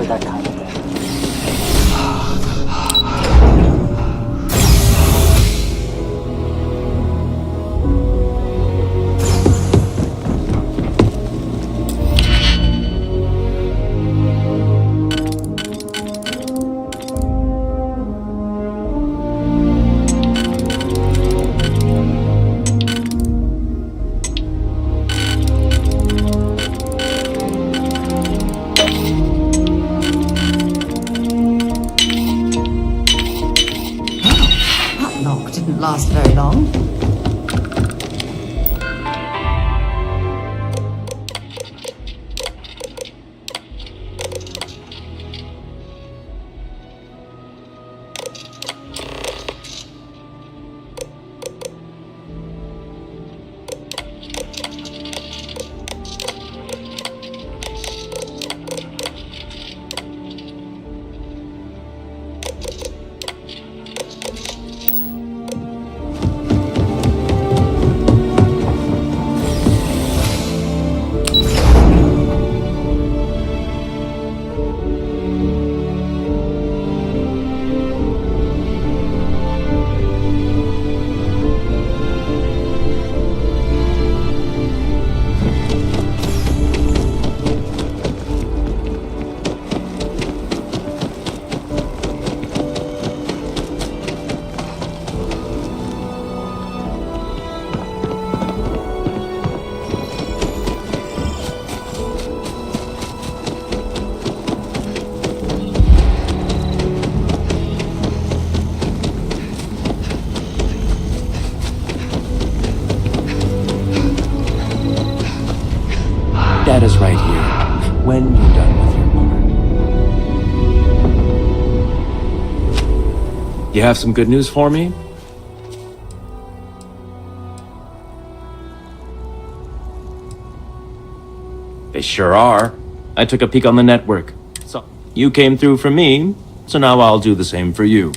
that kind of thing. Didn't last very long. Data's right here, when you're done with your mother. You have some good news for me? They sure are. I took a peek on the network. So you came through for me, so now I'll do the same for you.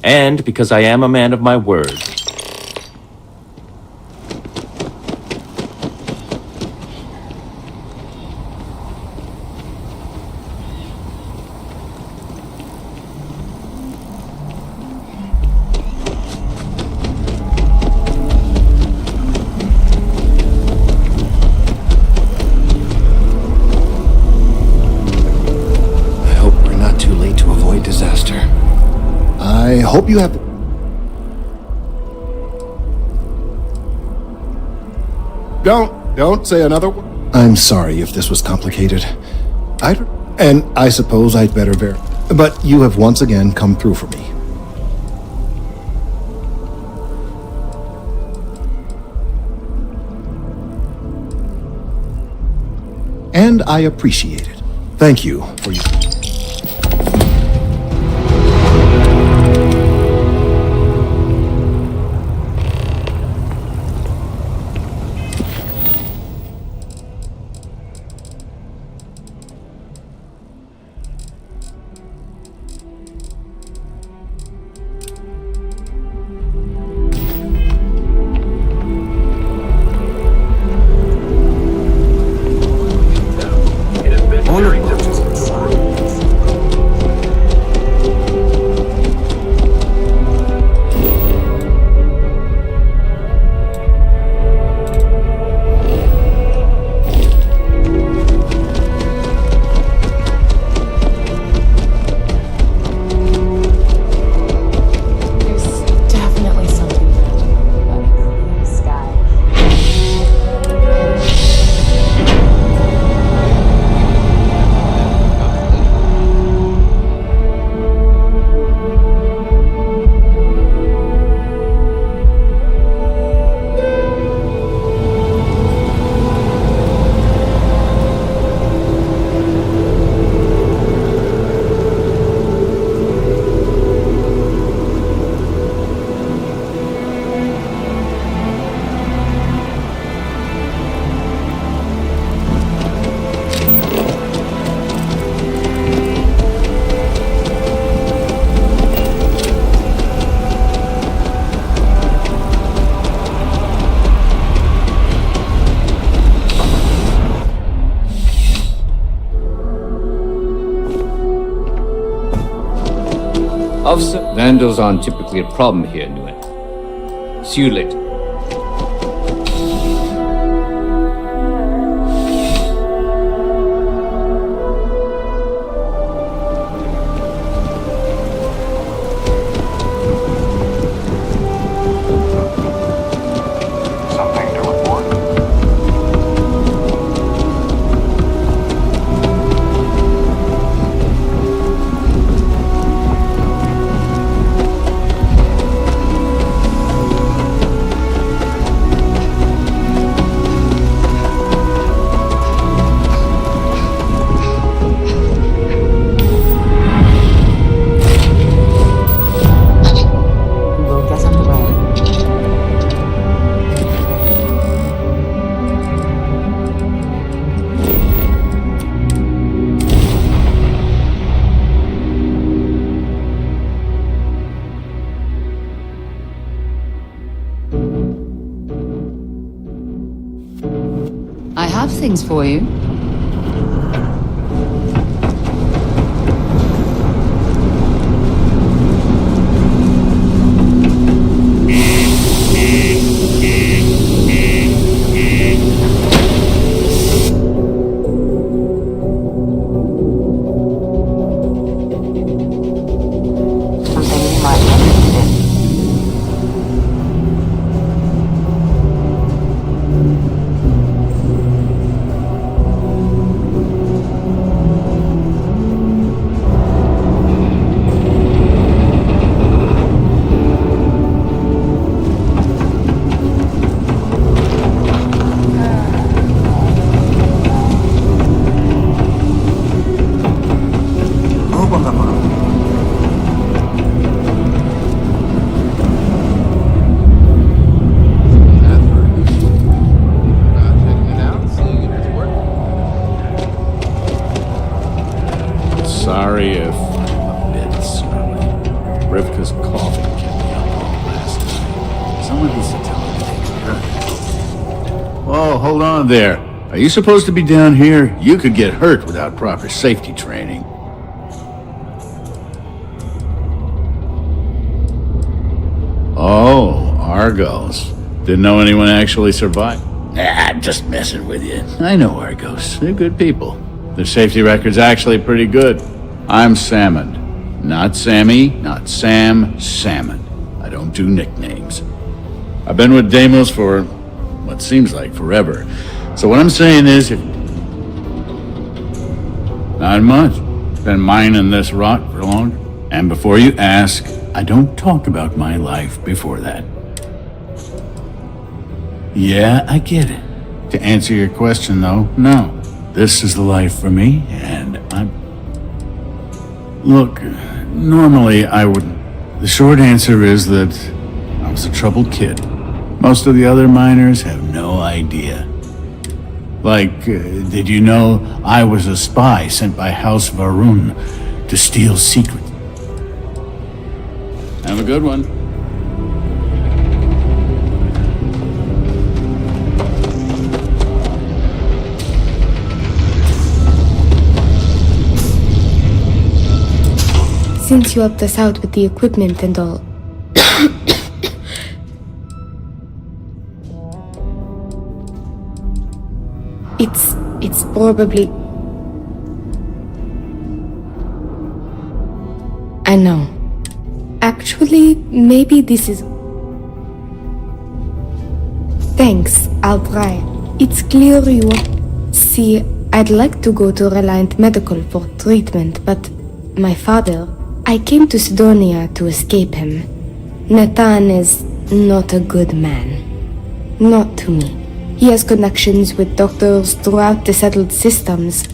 And because I am a man of my word. Disaster. I hope you have... Don't say another word. I'm sorry if this was complicated. And I suppose I'd better but you have once again come through for me. And I appreciate it. Thank you for your... All of those inside. Officer, vandals aren't typically a problem here, Nguyen. See you later. Something to report? We will get underway. I have things for you. Something you might be interested in. Sorry if I'm a bit snarly. Rivka's coughing kept me up all last night. Someone needs to tell her to take care of it. Whoa, hold on there. Are you supposed to be down here? You could get hurt without proper safety training. Oh, Argos. Didn't know anyone actually survived. Nah, I'm just messing with you. I know Argos. They're good people. Their safety record's actually pretty good. I'm Salmon. Not Sammy, not Sam, Salmon. I don't do nicknames. I've been with Deimos for what seems like forever. So what I'm saying is, not much. Been mining this rock for long. And before you ask, I don't talk about my life before that. Yeah, I get it. To answer your question, though, no. This is the life for me, and I'm... Look, normally I wouldn't. The short answer is that I was a troubled kid. Most of the other miners have no idea. Like, did you know I was a spy sent by House Varun to steal secrets? Have a good one. Since you helped us out with the equipment and all, it's probably... I know. Actually, maybe this is... Thanks, I'll try. It's clear you... See, I'd like to go to Reliant Medical for treatment, but my father... I came to Sidonia to escape him. Nathan is not a good man. Not to me. He has connections with doctors throughout the settled systems.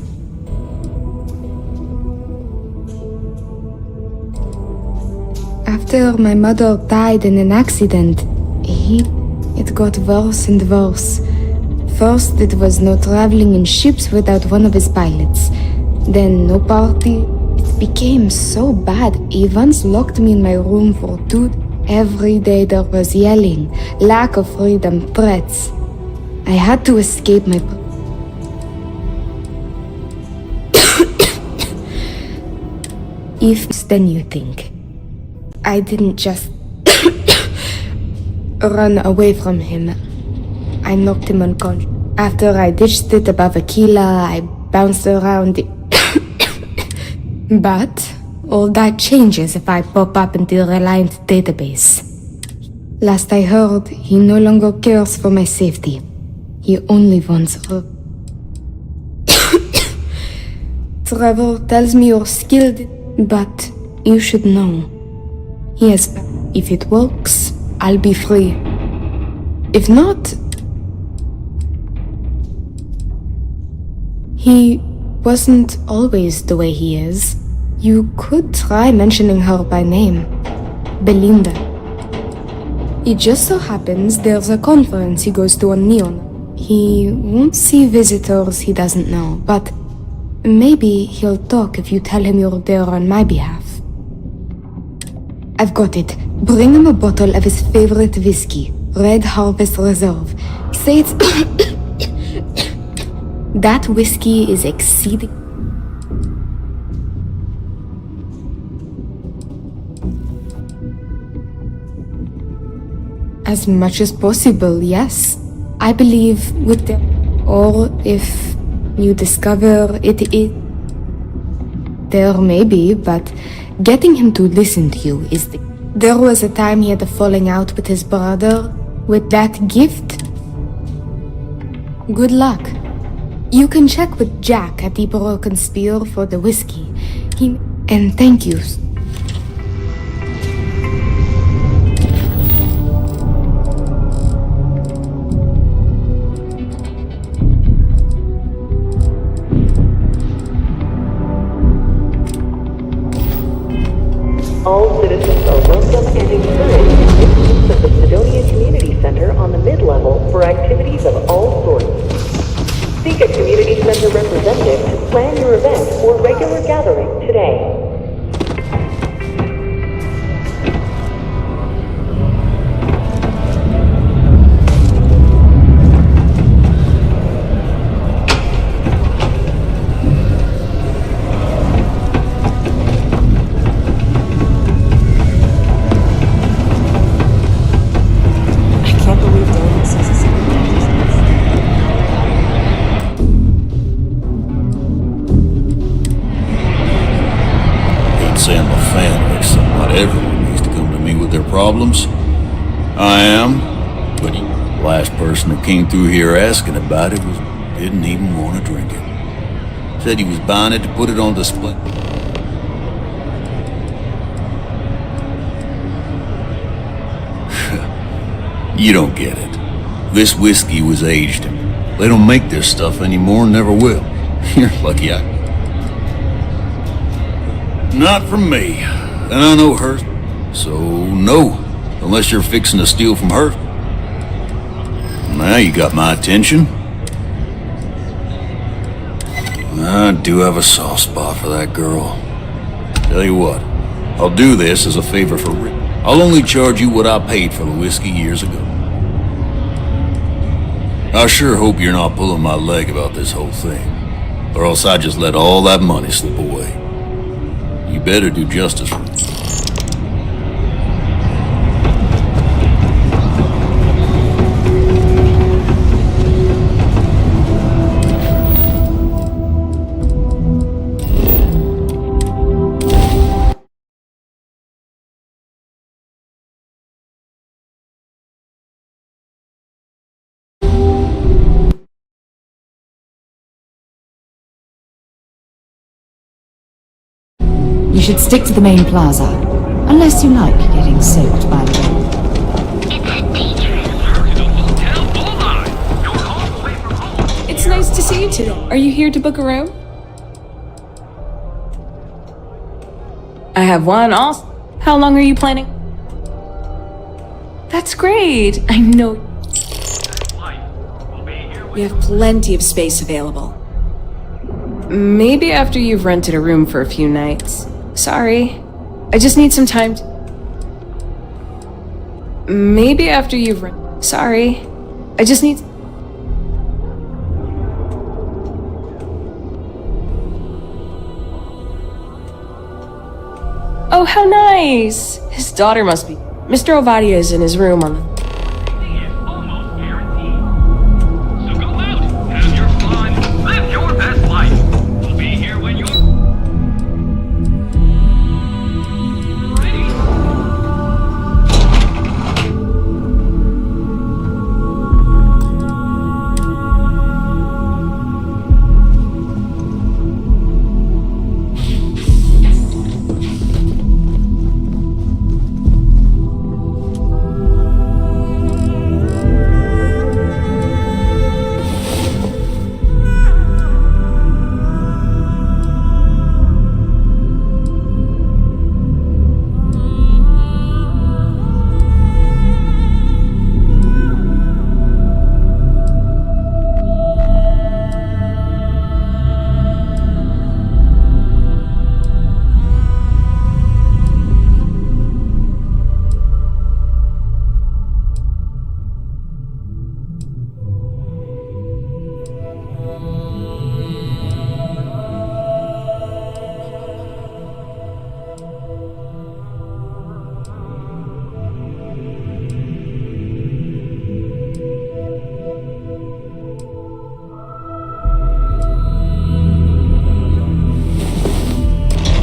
After my mother died in an accident, it got worse and worse. First, it was no traveling in ships without one of his pilots. Then no party. It became so bad, he once locked me in my room for 2 days. Every day there was yelling, lack of freedom, threats. I had to escape my... If then you think. I didn't just run away from him. I knocked him unconscious. After I ditched it above Aquila, I bounced around. But all that changes if I pop up in the Reliant database. Last I heard, he no longer cares for my safety. He only wants her. Trevor tells me you're skilled, but you should know. Yes, if it works, I'll be free. If not, he wasn't always the way he is. You could try mentioning her by name. Belinda. It just so happens there's a conference he goes to on Neon. He won't see visitors he doesn't know, but maybe he'll talk if you tell him you're there on my behalf. I've got it. Bring him a bottle of his favorite whiskey, Red Harvest Reserve. Say it's... That whiskey is exceeding... As much as possible, yes. I believe with the... Or if you discover it is... There may be, but getting him to listen to you is the... There was a time he had a falling out with his brother. With that gift... Good luck. You can check with Jack at the Broken Spear for the whiskey. And thank you. All citizens are welcome and encouraged to make use of the Sidonia Community Center on the mid-level for activities of all sorts. Seek a community center representative to plan your event or regular gathering today. Say I'm a fan like somebody. Everyone needs to come to me with their problems. I am, but the last person who came through here asking about it didn't even want to drink it. Said he was buying it to put it on display. You don't get it. This whiskey was aged. They don't make this stuff anymore and never will. You're lucky Not from me. And I know her. So, no. Unless you're fixing to steal from her. Now you got my attention. I do have a soft spot for that girl. Tell you what, I'll do this as a favor for Rick. I'll only charge you what I paid for the whiskey years ago. I sure hope you're not pulling my leg about this whole thing. Or else I just let all that money slip away. You better do justice for me. You should stick to the main plaza, unless you like getting soaked by the rain. It's nice to see you two. Are you here to book a room? I have one also. How long are you planning? That's great. I know. We have plenty of space available. Maybe after you've rented a room for a few nights. Sorry. I just need some time to... Maybe after you've Sorry. I just need... Oh, Oh, how nice! His daughter must be. Mr. Ovadia is in his room on the.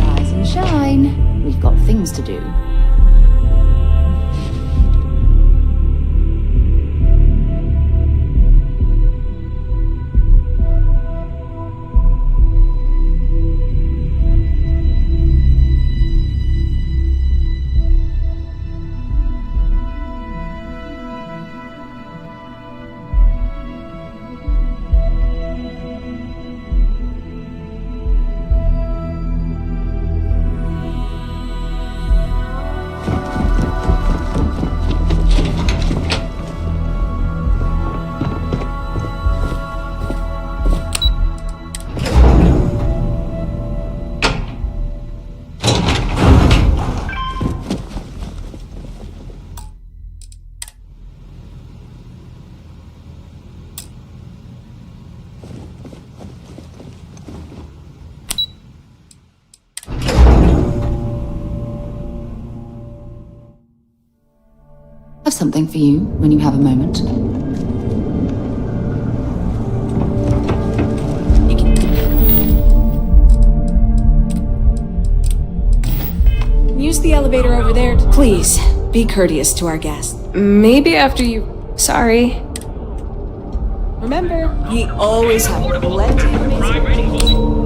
Rise and shine. We've got things to do. Have something for you when you have a moment. Use the elevator over there. Please, be courteous to our guest. Maybe after you. Sorry. Remember, we always have plenty of amazing.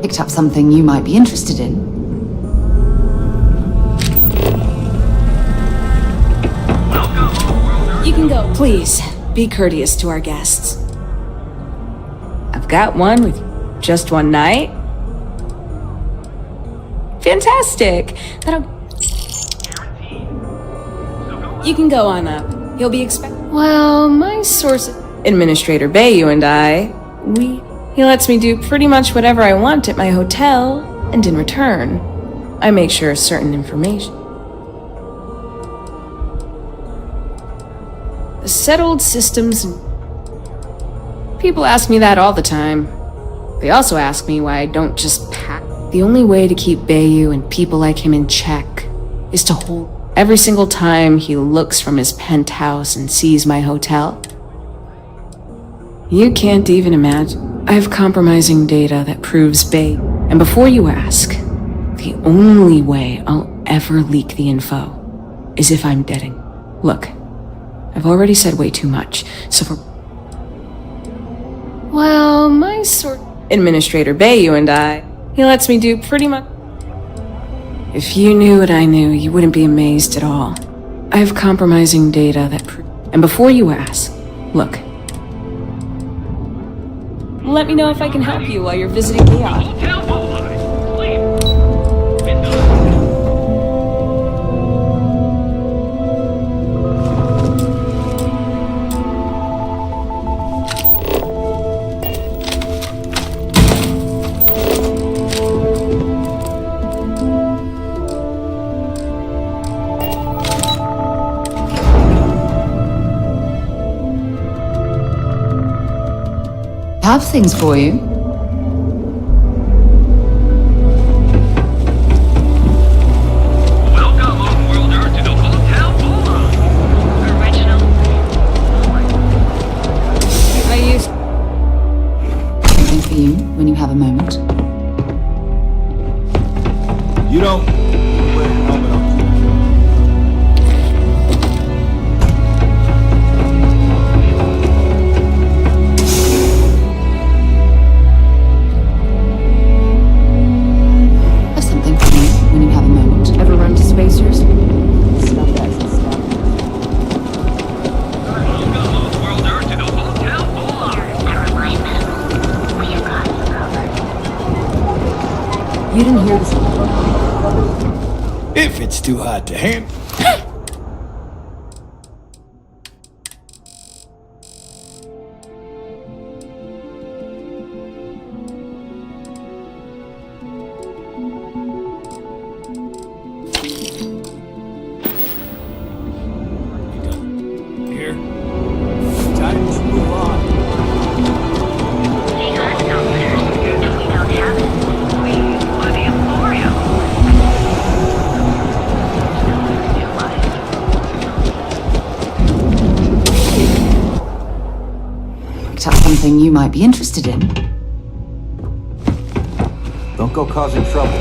Picked up something you might be interested in. You can go. Please, be courteous to our guests. I've got one with just one night. Fantastic! You can go on up. He'll be Well, my source... Administrator Bayu and I... He lets me do pretty much whatever I want at my hotel, and in return, I make sure certain information... The settled systems... People ask me that all the time. They also ask me why I don't just pack. The only way to keep Bayu and people like him in check is to hold... Every single time he looks from his penthouse and sees my hotel. You can't even imagine. I have compromising data that proves Bayu. And before you ask, the only way I'll ever leak the info is if I'm deading. Look, I've already said way too much, so for... Well, my sort... Administrator Bayu and I... He lets me do pretty much... If you knew what I knew, you wouldn't be amazed at all. I have compromising data that And before you ask, look. Let me know if I can help you while you're visiting the yacht. Have things for you. Welcome, Open-Worlder, to the Hotel Pola. Original. I used... Something for you when you have a moment. You don't wear your helmet on. You didn't hear this. If it's too hot to handle. Here. Time to move on. Hey, guys, downstairs. We don't have it. For the Emporium. Picked up something you might be interested in. Don't go causing trouble.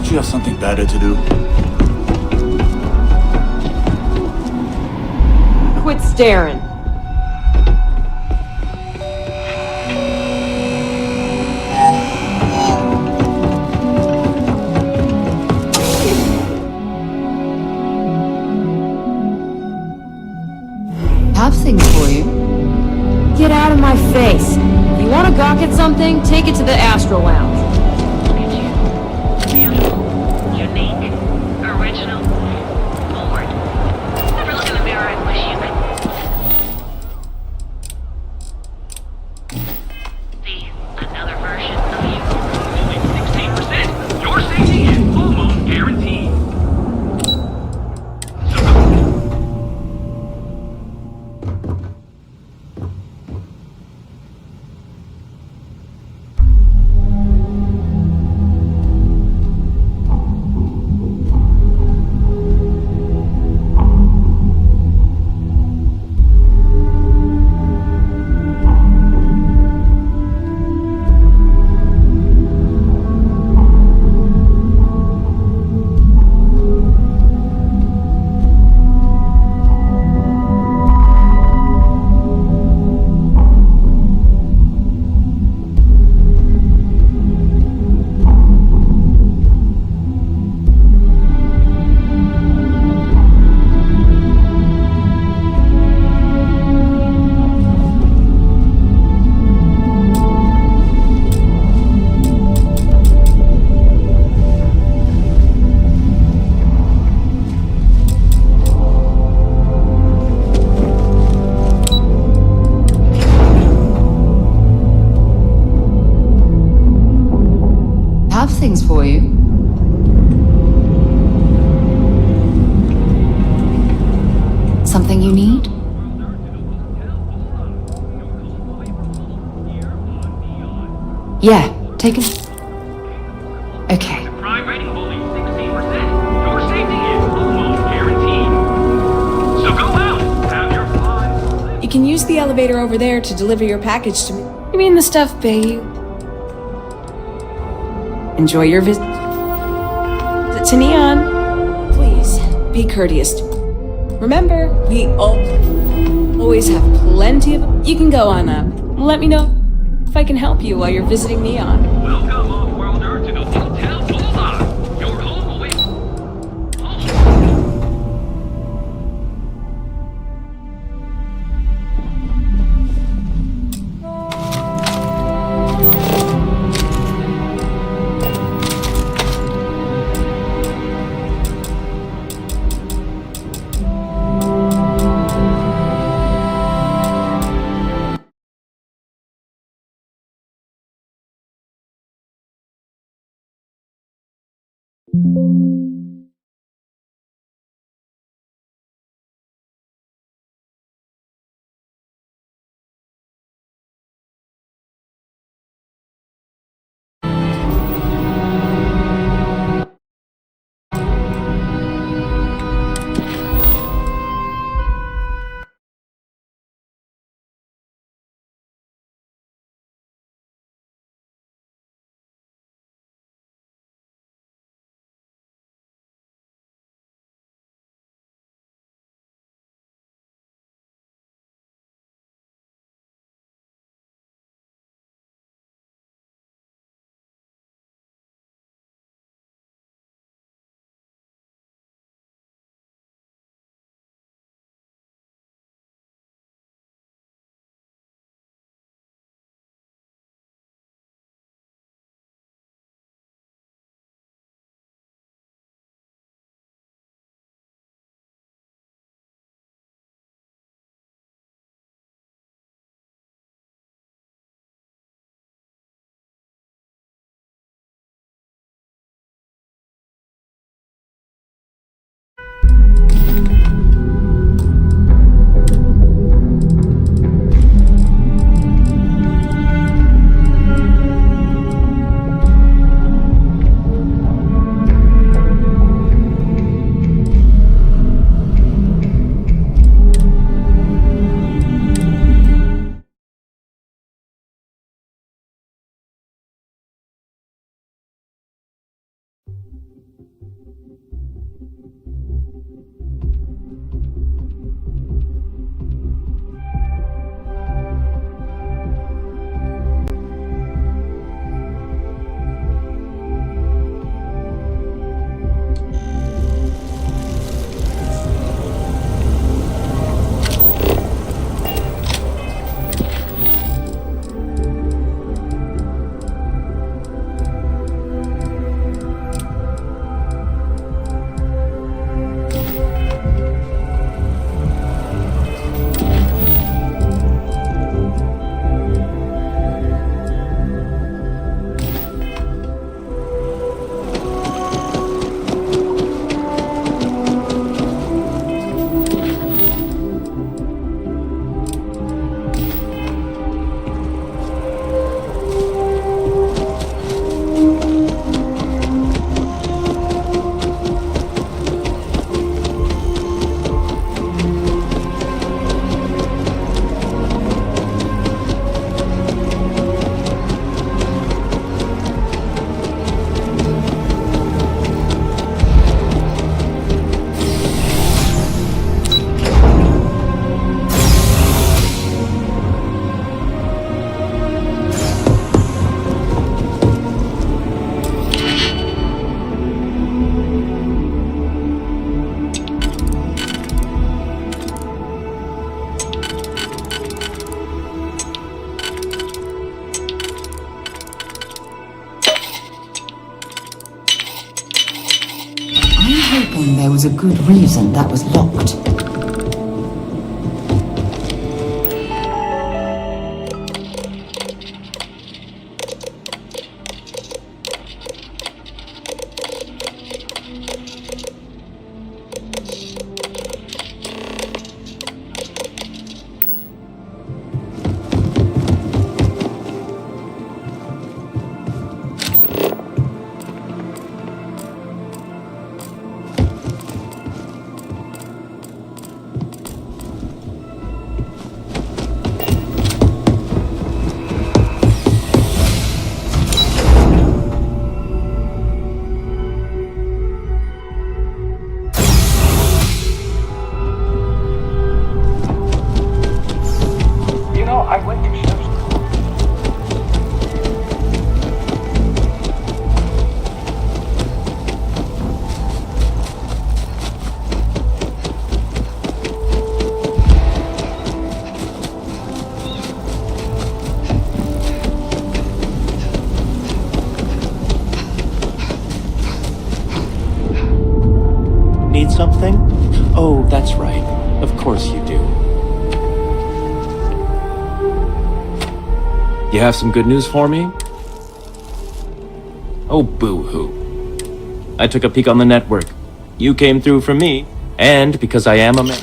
You have something better to do. Quit staring. Have things for you. Get out of my face. If you want to gawk at something, take it to the Astro Lounge. Look at you. Beautiful. Unique. Original. Forward. Never look in the mirror and wish you could see another version of you. Only 16%. Your safety is almost guaranteed. So have things for you. Something you need? Yeah, take a... Okay. Prime rating only 16%. Your safety is almost guaranteed. So go out, have your fun. You can use the elevator over there to deliver your package to me. You mean the stuff Bay? Enjoy your visit to Neon. Please, be courteous. Remember, we always have plenty of... You can go on up. Let me know if I can help you while you're visiting Neon. Welcome, off-worlder, to the Hotel Bullseye. Your home awaits. hoping there was a good reason that was locked. need something? Oh, that's right. Of course you do. You have some good news for me? Oh, boo-hoo. I took a peek on the network. You came through for me, and because I am a man.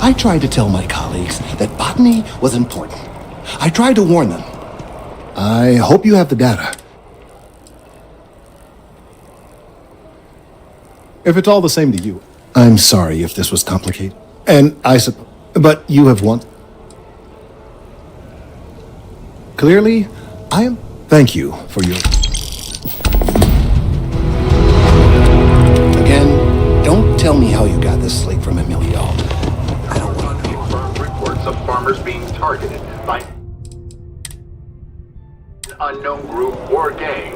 I tried to tell my colleagues that botany was important. I tried to warn them. I hope you have the data. If it's all the same to you, I'm sorry if this was complicated. And I suppose, but you have won. Clearly, I am. Thank you for your. Again, don't tell me how you got this slate from Emilio. I don't want to confirm reports of farmers being targeted by an unknown group or gang.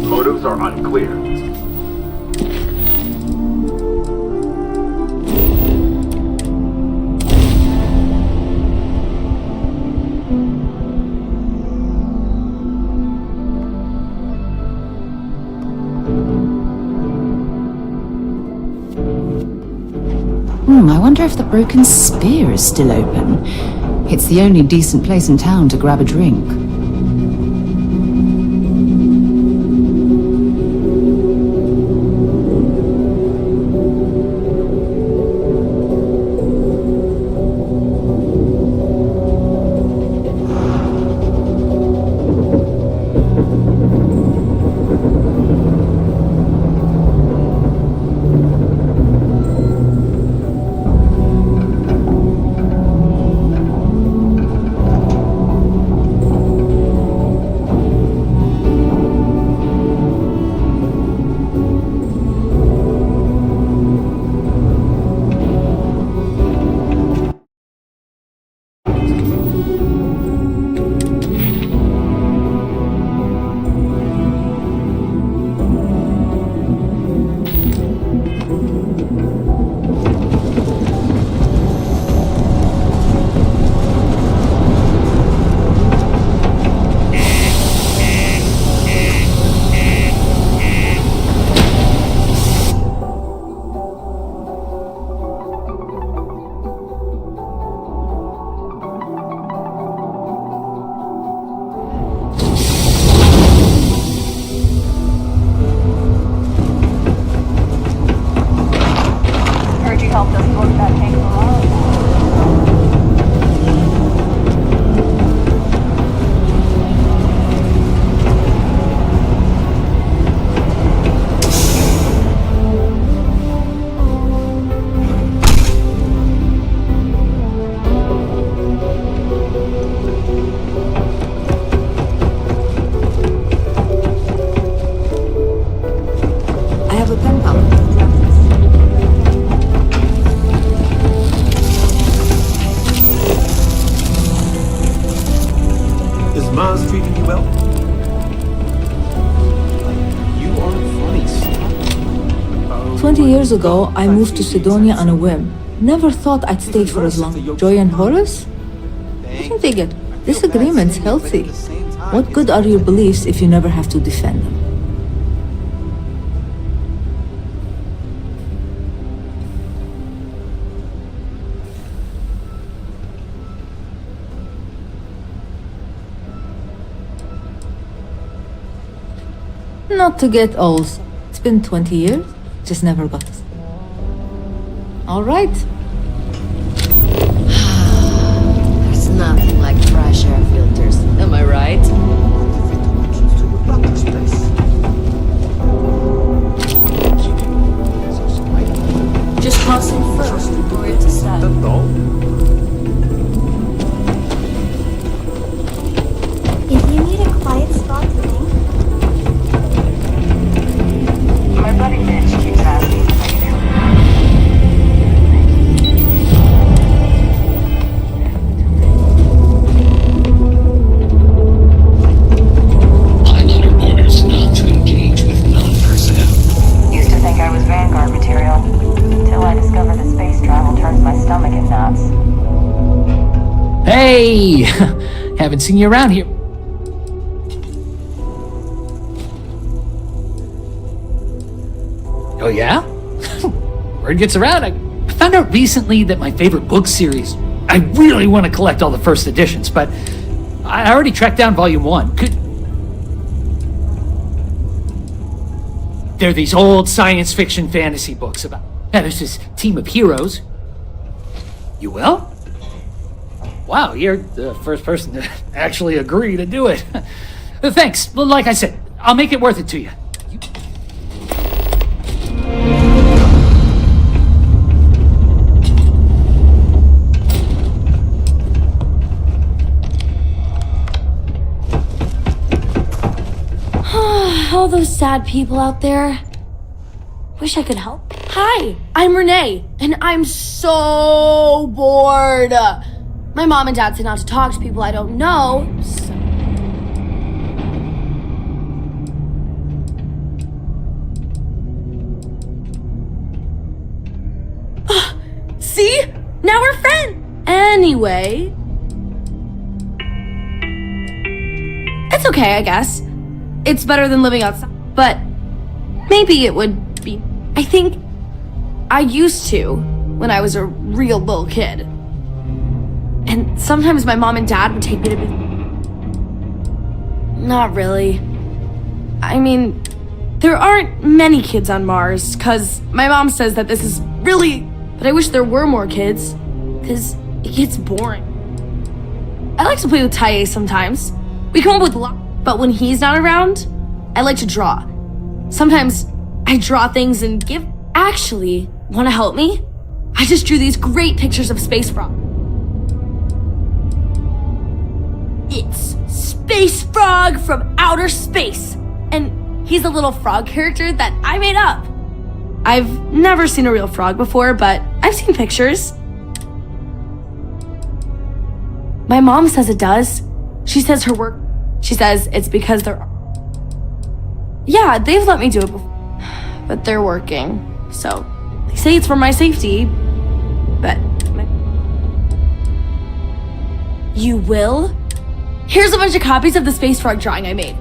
Motives are unclear. I wonder if the Broken Spear is still open. It's the only decent place in town to grab a drink. Mars treating you well? You are funny stuff. 20 years ago, I moved to Sidonia on a whim. Never thought I'd stay for as long. Joy and Horace? I think they get disagreements healthy. What good are your beliefs if you never have to defend them? Not to get old. It's been 20 years. Just never got to. All right. There's nothing like fresh air filters. Am I right? Just pass in first before it's a start. If you need a quiet spot to think. My buddy Mitch keeps asking if I can help. Haven't seen you around here. Oh yeah? Word gets around. I found out recently that my favorite book series, I really want to collect all the first editions, but I already tracked down volume 1. They're these old science fiction fantasy books about, there's this team of heroes. You will? Wow, you're the first person to actually agree to do it. Thanks. Well, like I said, I'll make it worth it to you. All those sad people out there. Wish I could help. Hi, I'm Renee, and I'm so bored. My mom and dad say not to talk to people I don't know, so... See? Now we're friends! Anyway... It's okay, I guess. It's better than living outside, but maybe it would be... I think I used to when I was a real little kid. And sometimes my mom and dad would take me to be... Not really. I mean, there aren't many kids on Mars, because my mom says that this is really... But I wish there were more kids, because it gets boring. I like to play with Taye sometimes. We come up with a lot, but when he's not around, I like to draw. Sometimes I draw things and give... Actually, want to help me? I just drew these great pictures of Space Frog. It's Space Frog from outer space. And he's a little frog character that I made up. I've never seen a real frog before, but I've seen pictures. My mom says it does. She says her work... She says it's because they're... Yeah, they've let me do it before. But they're working. So, they say it's for my safety. But... You will? Here's a bunch of copies of the Space Frog drawing I made.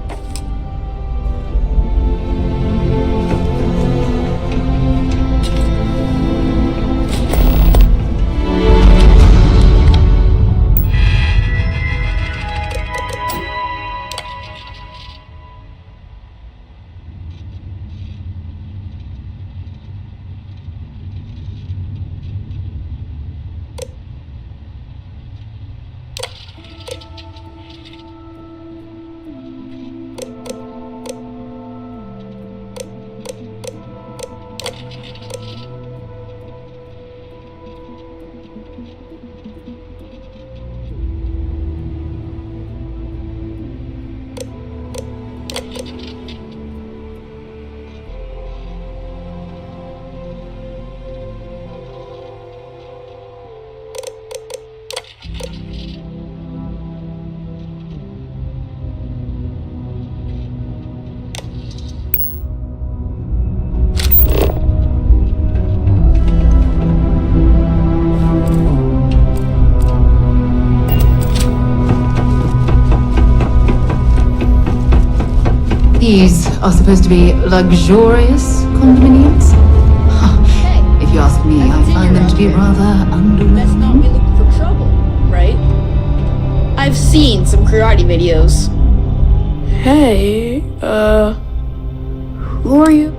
These are supposed to be luxurious condominiums? If you ask me, I find them to be rather underwhelming. That's not me looking for trouble, right? I've seen some karate videos. Hey, who are you?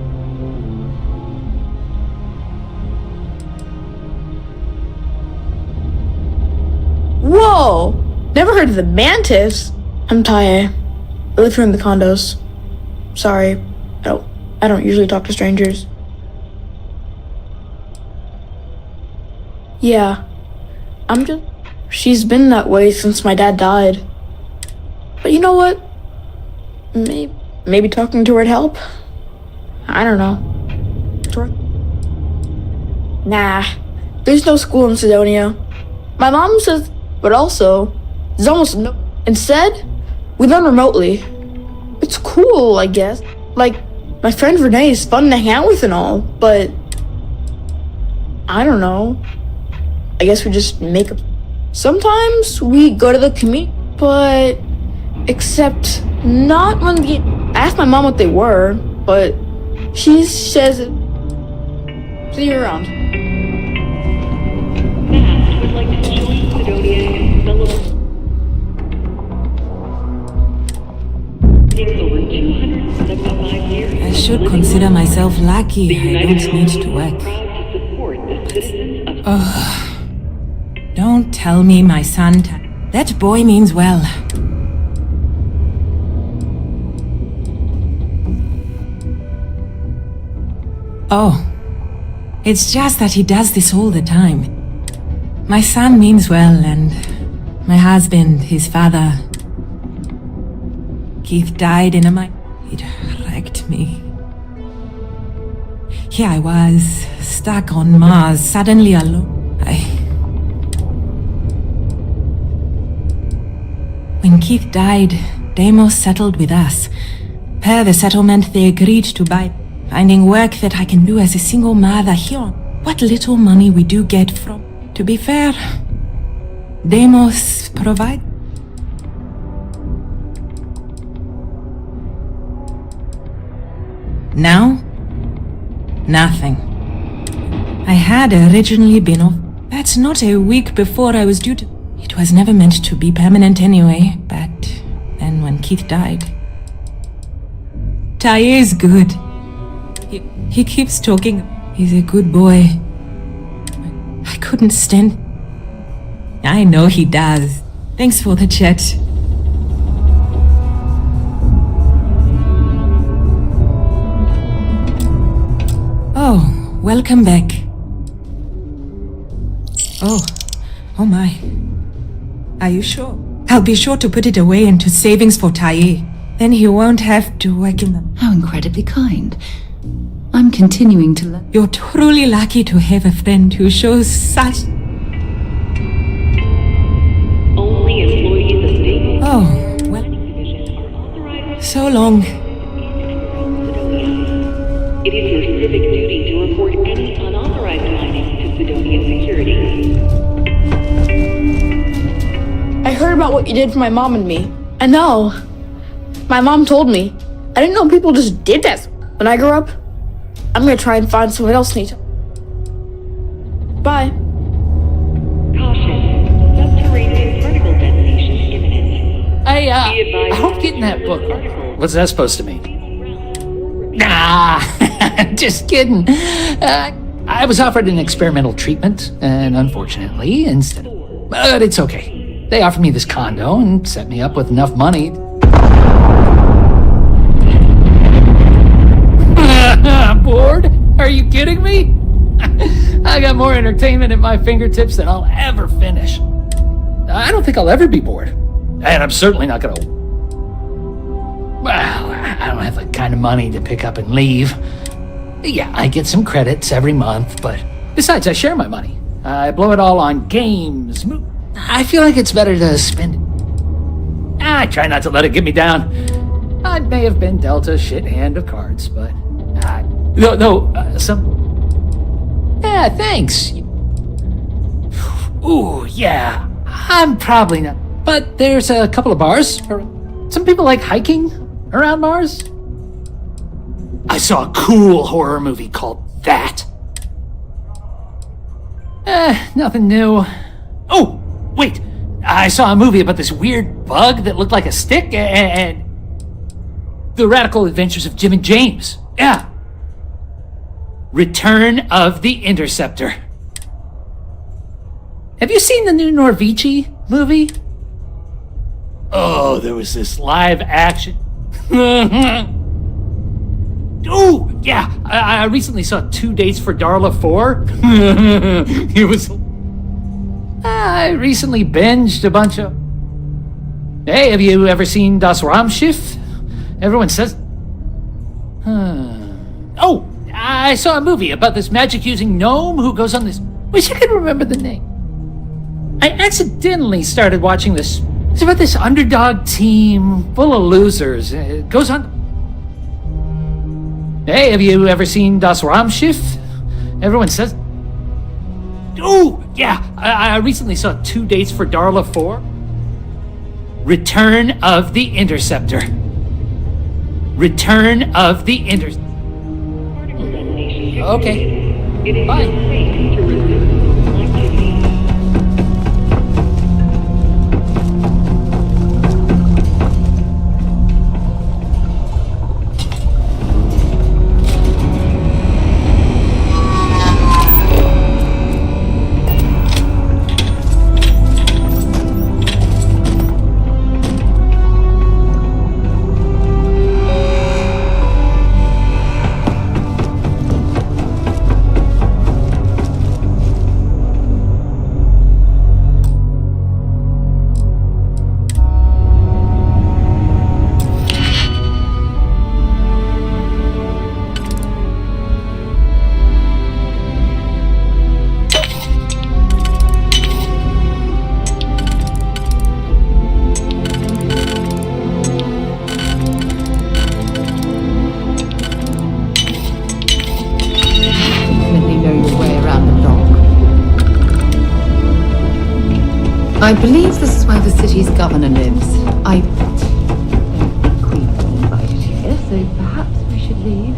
Whoa! Never heard of the Mantis. I'm Taye. I live here in the condos. Sorry, I don't usually talk to strangers. Yeah, she's been that way since my dad died. But you know what? Maybe talking to her'd help? I don't know. Nah, there's no school in Sidonia. My mom says, but also, there's almost no... Instead, we learn remotely. It's cool, I guess. Like, my friend Renee is fun to hang out with and all, but... I don't know. I guess we just make up... Sometimes we go to the community but except not when the. I asked my mom what they were, but she says. See you around. Matt would like to join Sidonia in celebrating over 275 years. I should consider myself lucky. I don't need to work. Proud to support the citizens of Oh, don't tell me my son. That boy means well. Oh, it's just that he does this all the time. My son means well, and my husband, his father, Keith died in a mine. It wrecked me. Here I was, stuck on Mars, suddenly alone. When Keith died, Deimos settled with us. Per the settlement, they agreed to buy, finding work that I can do as a single mother here. What little money we do get from. To be fair, Deimos provide. Now, nothing. I had originally been off. That's not a week before I was due to. It was never meant to be permanent anyway, but then when Keith died. Taye is good. He keeps talking. He's a good boy. I couldn't stand. I know he does. Thanks for the chat. Oh, welcome back. Oh my. Are you sure? I'll be sure to put it away into savings for Taye. Then he won't have to work in them. How incredibly kind. I'm continuing to learn. You're truly lucky to have a friend who shows such... only employees of state. Oh, well... So long. It is your civic duty to report any unauthorized mining to Sidonia Security. I heard about what you did for my mom and me. I know. My mom told me. I didn't know people just did that. When I grow up, I'm gonna try and find someone else neat. Bye. Caution. Subterranean particle detonation imminent. I hope getting that book. What's that supposed to mean? Nah, just kidding. I was offered an experimental treatment, and unfortunately, instead. But it's okay. They offered me this condo and set me up with enough money. Bored? Are you kidding me? I got more entertainment at my fingertips than I'll ever finish. I don't think I'll ever be bored. And I'm certainly not gonna... Well, I don't have the kind of money to pick up and leave. Yeah, I get some credits every month, but besides, I share my money. I blow it all on games. I feel like it's better to spend it. I try not to let it get me down. I may have been dealt a shit hand of cards, but... Yeah, thanks. Ooh, yeah. I'm probably not. But there's a couple of bars. Some people like hiking around Mars. I saw a cool horror movie called That. Nothing new. Oh, wait. I saw a movie about this weird bug that looked like a stick and The Radical Adventures of Jim and James. Yeah. Return of the Interceptor. Have you seen the new Norvici movie? Oh, there was this live action. Oh, yeah. I recently saw 2 Dates for Darla 4. It was... I recently binged a bunch of... Hey, have you ever seen Das Raumschiff? Everyone says... Oh, I saw a movie about this magic-using gnome who goes on this... Wish I could remember the name. I accidentally started watching this. It's about this underdog team full of losers. It goes on... Hey, have you ever seen Das Raumschiff? Everyone says... Oh, yeah. I recently saw 2 Dates for Darla 4. Return of the Interceptor. Return of the Interceptor. Okay. Bye. I believe this is where the city's governor lives. I don't think Queen's invited here, so perhaps we should leave.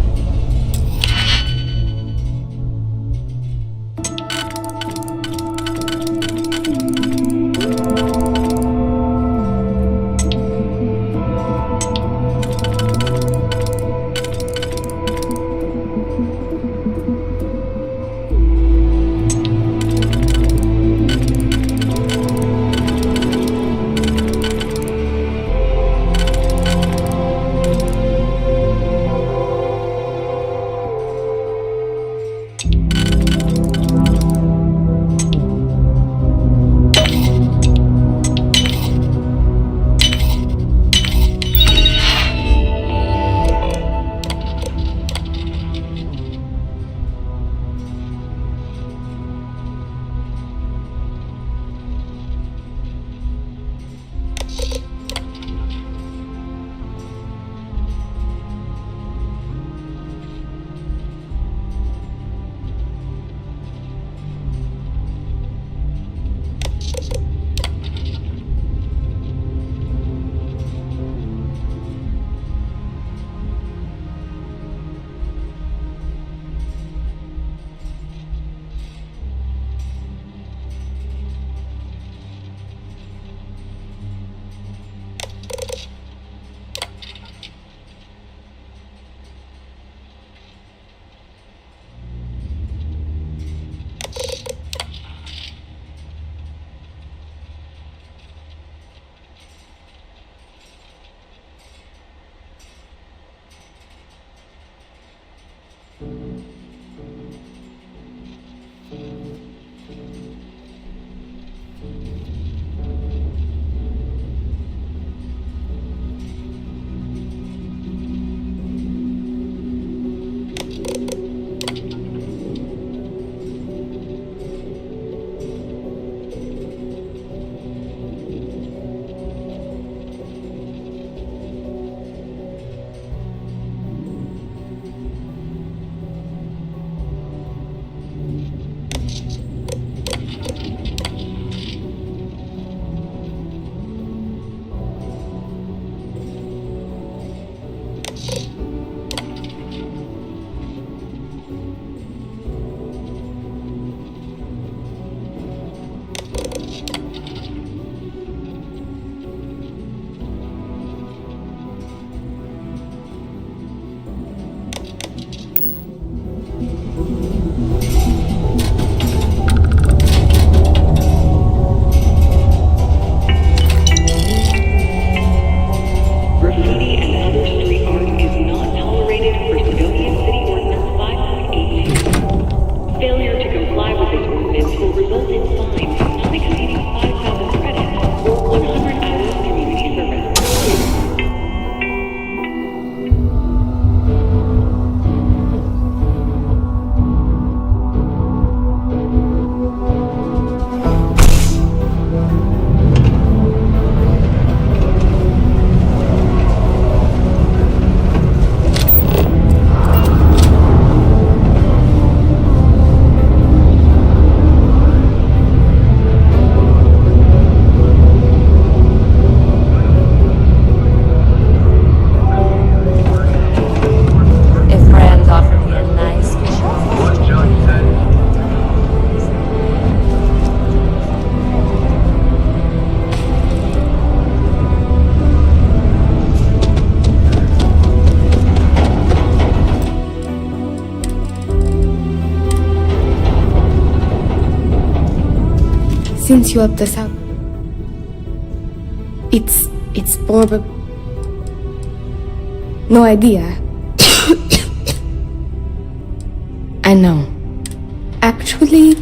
since you helped us out. It's probably... No idea. I know. Actually...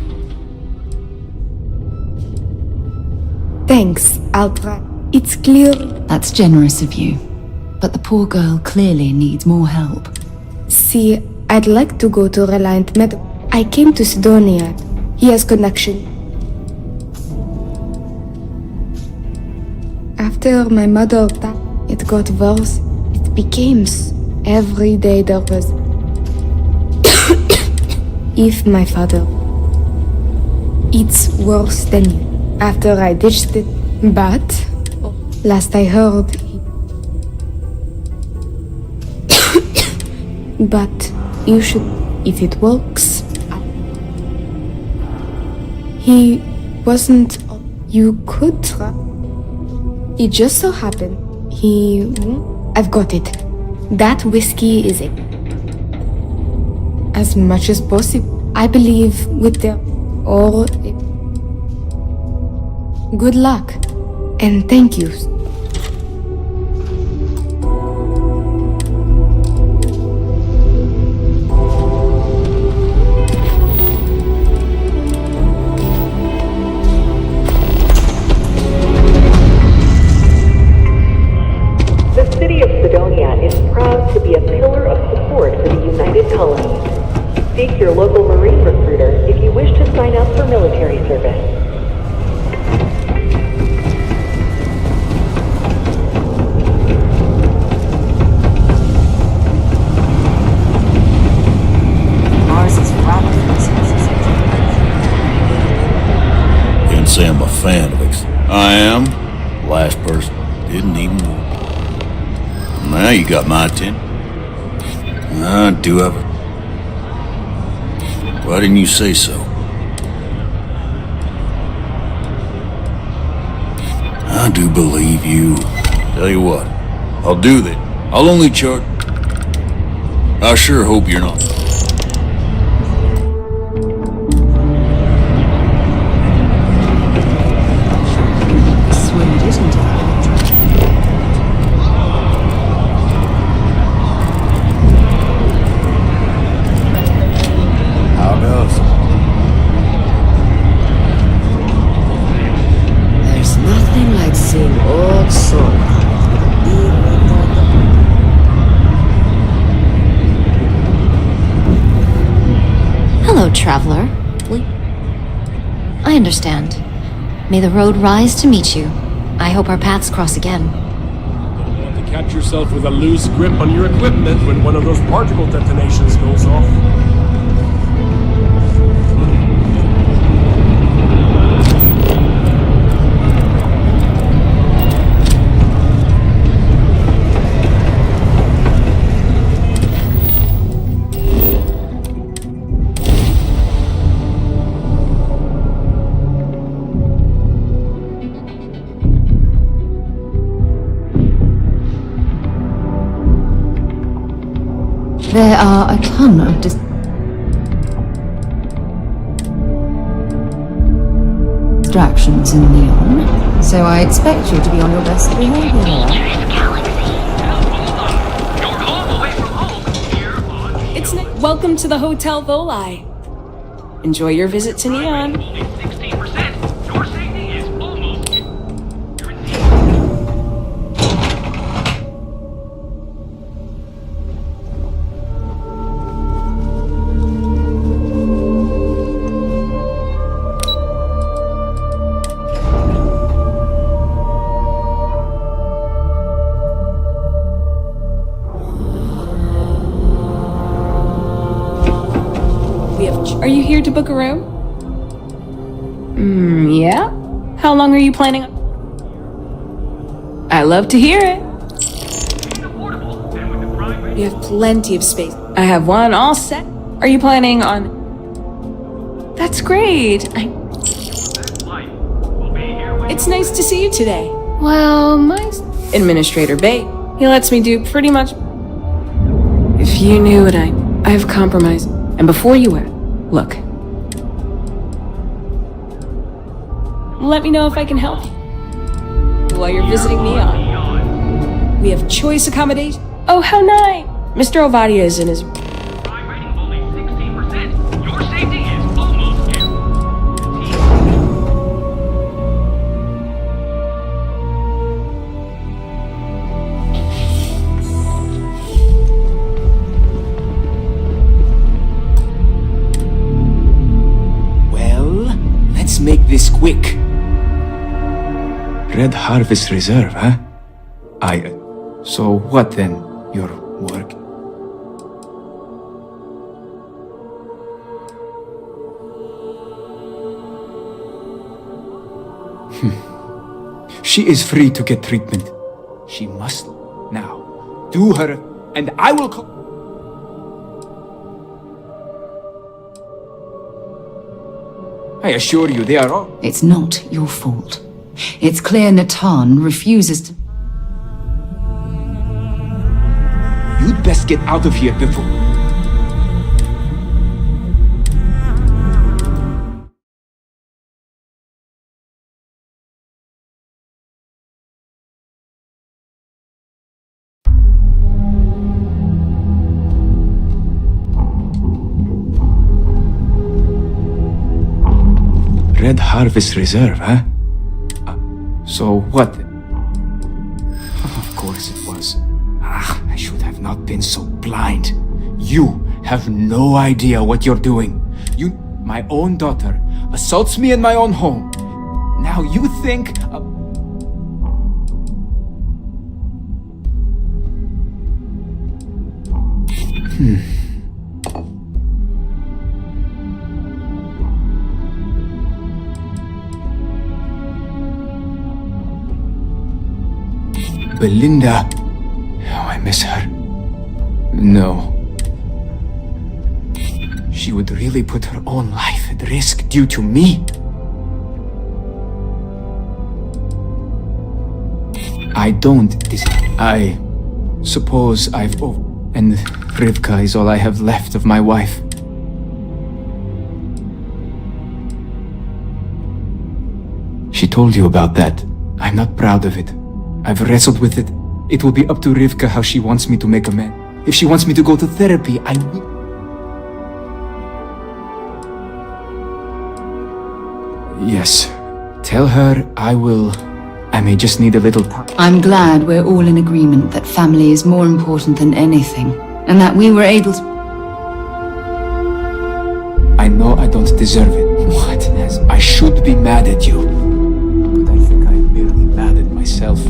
Thanks, I'll try. It's clear... That's generous of you. But the poor girl clearly needs more help. See, I'd like to go to Reliant Meadow. I came to Sidonia. He has connection. After my mother died, it got worse. It became every day there was... If my father... It's worse than you. After I ditched it. But... Last I heard... But you should... If it works... He wasn't... You could try... It just so happened... I've got it. That whiskey is it. As much as possible. I believe with the... Or... Good luck. And thank you. The city of Sidonia is proud to be a pillar of support for the United Colonies. Seek your local Marine recruiter if you wish to sign up for military service. Mars is rapidly Can't say I'm a fan of it. I am. Last person. Didn't even know. Now you got my attention. I do have it. Why didn't you say so? I do believe you. Tell you what, I'll do that. I'll only charge. I sure hope you're not. sweet, isn't it? How goes? There's nothing like seeing old Sora. Hello, traveler. I understand. May the road rise to meet you. I hope our paths cross again. You have to catch yourself with a loose grip on your equipment when one of those particle detonations goes off. There are a ton of distractions in Neon, so I expect you to be on your best behavior. Welcome to the Hotel Volai. Enjoy your visit to Neon. Are you here to book a room? Yeah? How long are you planning on? I love to hear it. We have plenty of space. I have one all set. Are you planning on... That's great. It's nice to see you today. Well, my Administrator Bay, he lets me do pretty much... If you knew what I've compromised. And before you ask, look. let me know if I can help you. While you're visiting Neon, we have choice accommodation. Oh, how nice! Mr. Ovadia is in his. Your safety is almost Well, let's make this quick. Red Harvest Reserve, huh? So what then? Your work? She is free to get treatment. She must. Now, do her, and I will call. I assure you, they are all. It's not your fault. It's clear Natan refuses to. You'd best get out of here before. Red Harvest Reserve, huh? So what? Of course it was. I should have not been so blind. You have no idea what you're doing. My own daughter, assaults me in my own home. Now you think... Belinda. Oh, I miss her. No. She would really put her own life at risk due to me. I don't. I suppose I've. And Rivka is all I have left of my wife. She told you about that. I'm not proud of it. I've wrestled with it. It will be up to Rivka how she wants me to make amends. If she wants me to go to therapy, I will. Yes. Tell her I will. I may just need a little time. I'm glad we're all in agreement that family is more important than anything, and that we were able to. I know I don't deserve it. What? I should be mad at you. But I think I'm merely mad at myself.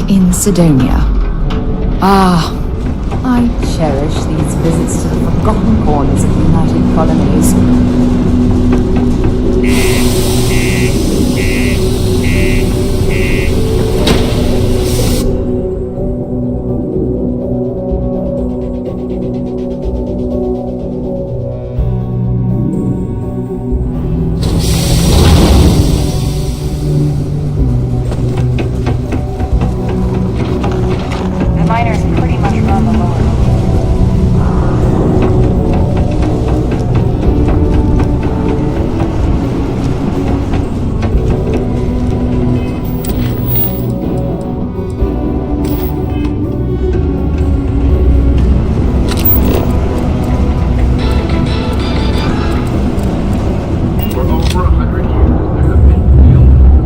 In Sidonia. I cherish these visits to the forgotten corners of the United Colonies.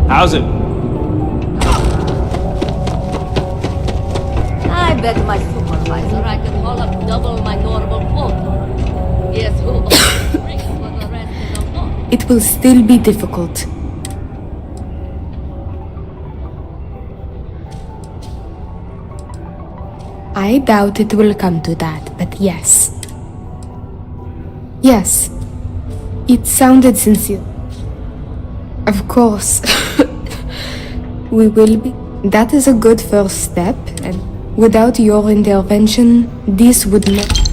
How's it? I bet my supervisor I could haul up double my normal quota. Guess who owns drinks for the rest of the month? It will still be difficult. I doubt it will come to that, but yes. Yes. It sounded sincere. Of course. We will be. That is a good first step, and without your intervention, this would not.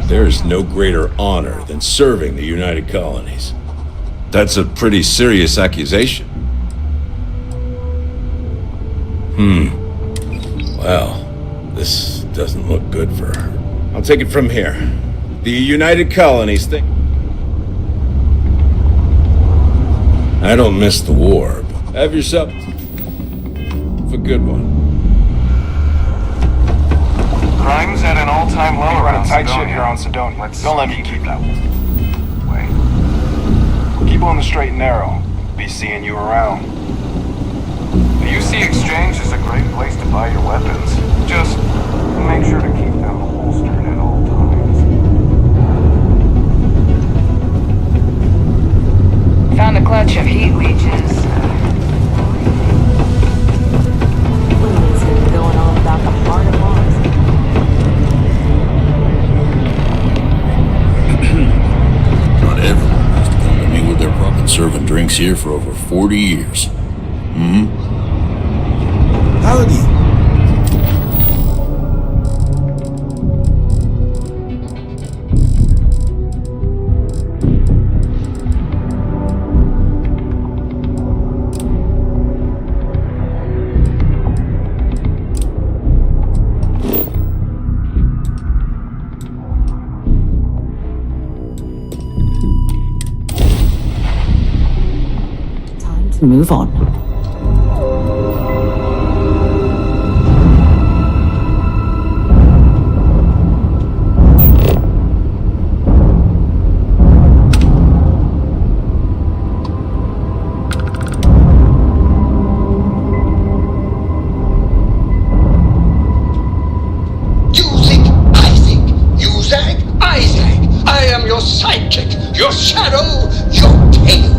There's no greater honor than serving the United Colonies. That's a pretty serious accusation. Well, this doesn't look good for her. I'll take it from here. The United Colonies think... I don't miss the war, but have yourself a good one. Crime's at an all-time low around tight ship here on Sidonia. Don't let me keep that way. Keep on the straight and narrow. Be seeing you around. The UC Exchange is a great place to buy your weapons. Just make sure to keep them holstered at all times. Found a clutch of heat leeches. What is it going on about the heart of Mars? Not everyone has to come to me with their problem. Been serving drinks here for over 40 years. Howdy. Move on. Your sidekick, your shadow, your tail.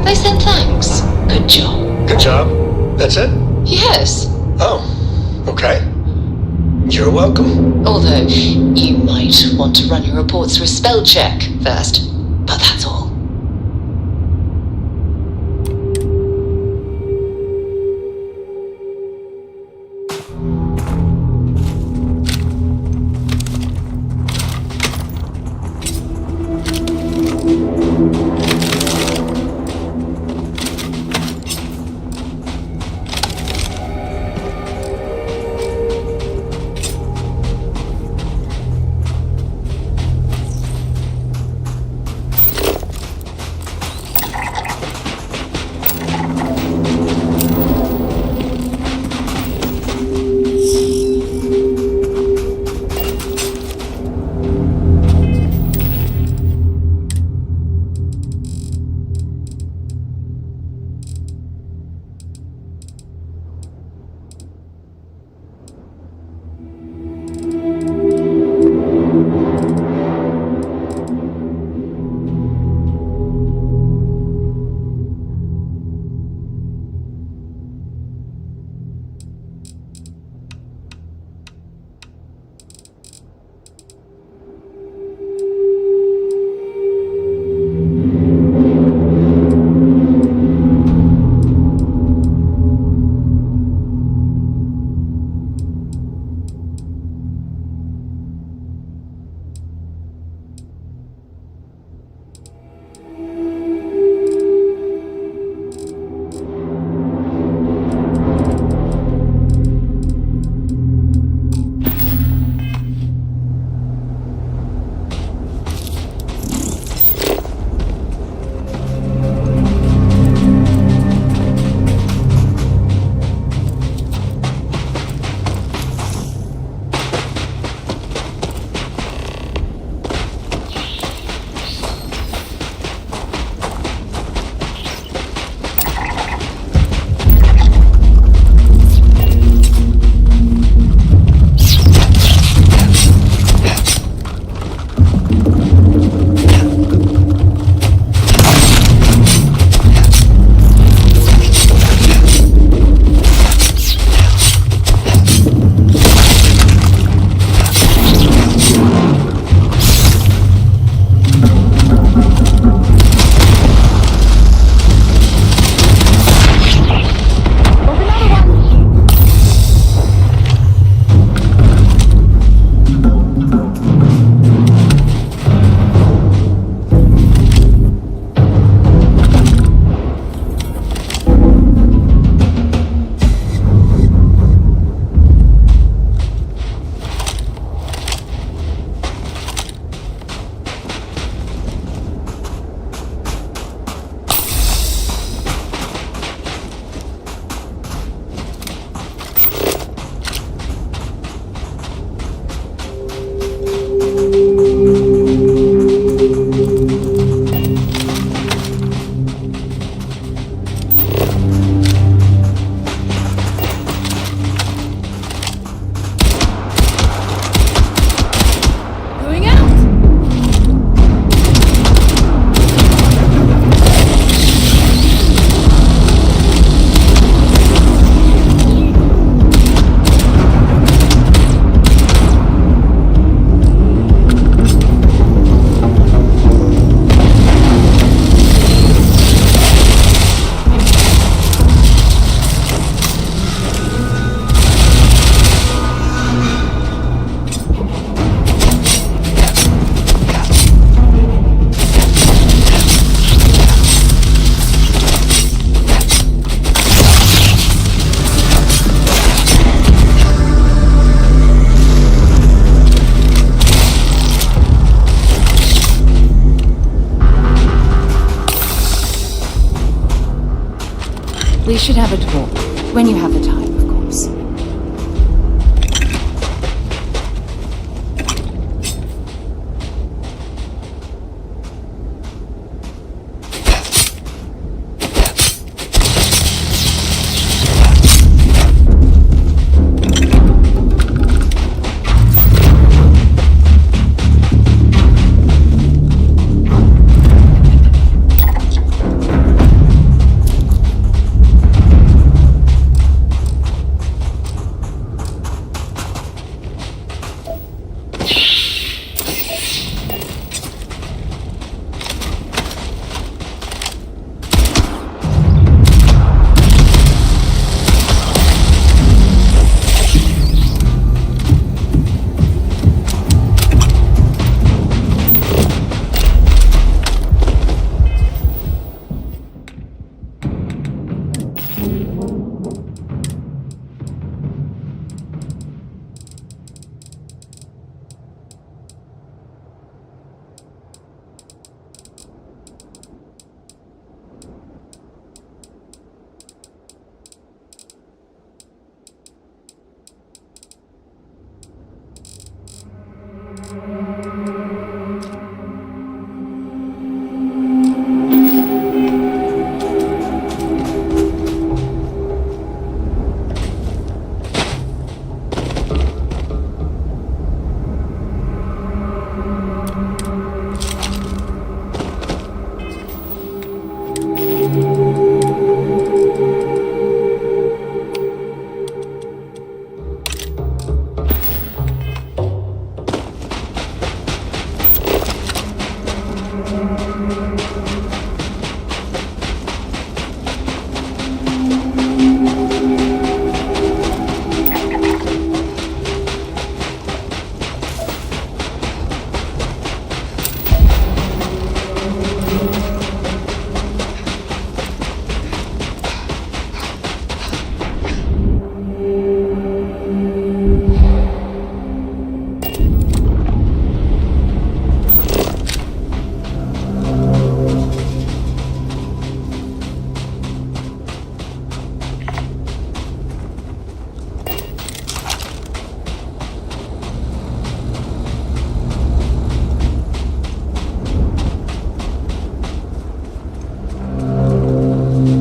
They said thanks. Good job. Good job? That's it? Yes. Oh, okay. You're welcome. Although, you might want to run your reports through a spell check first. But that's all. We should have a talk. When you have the time, of course.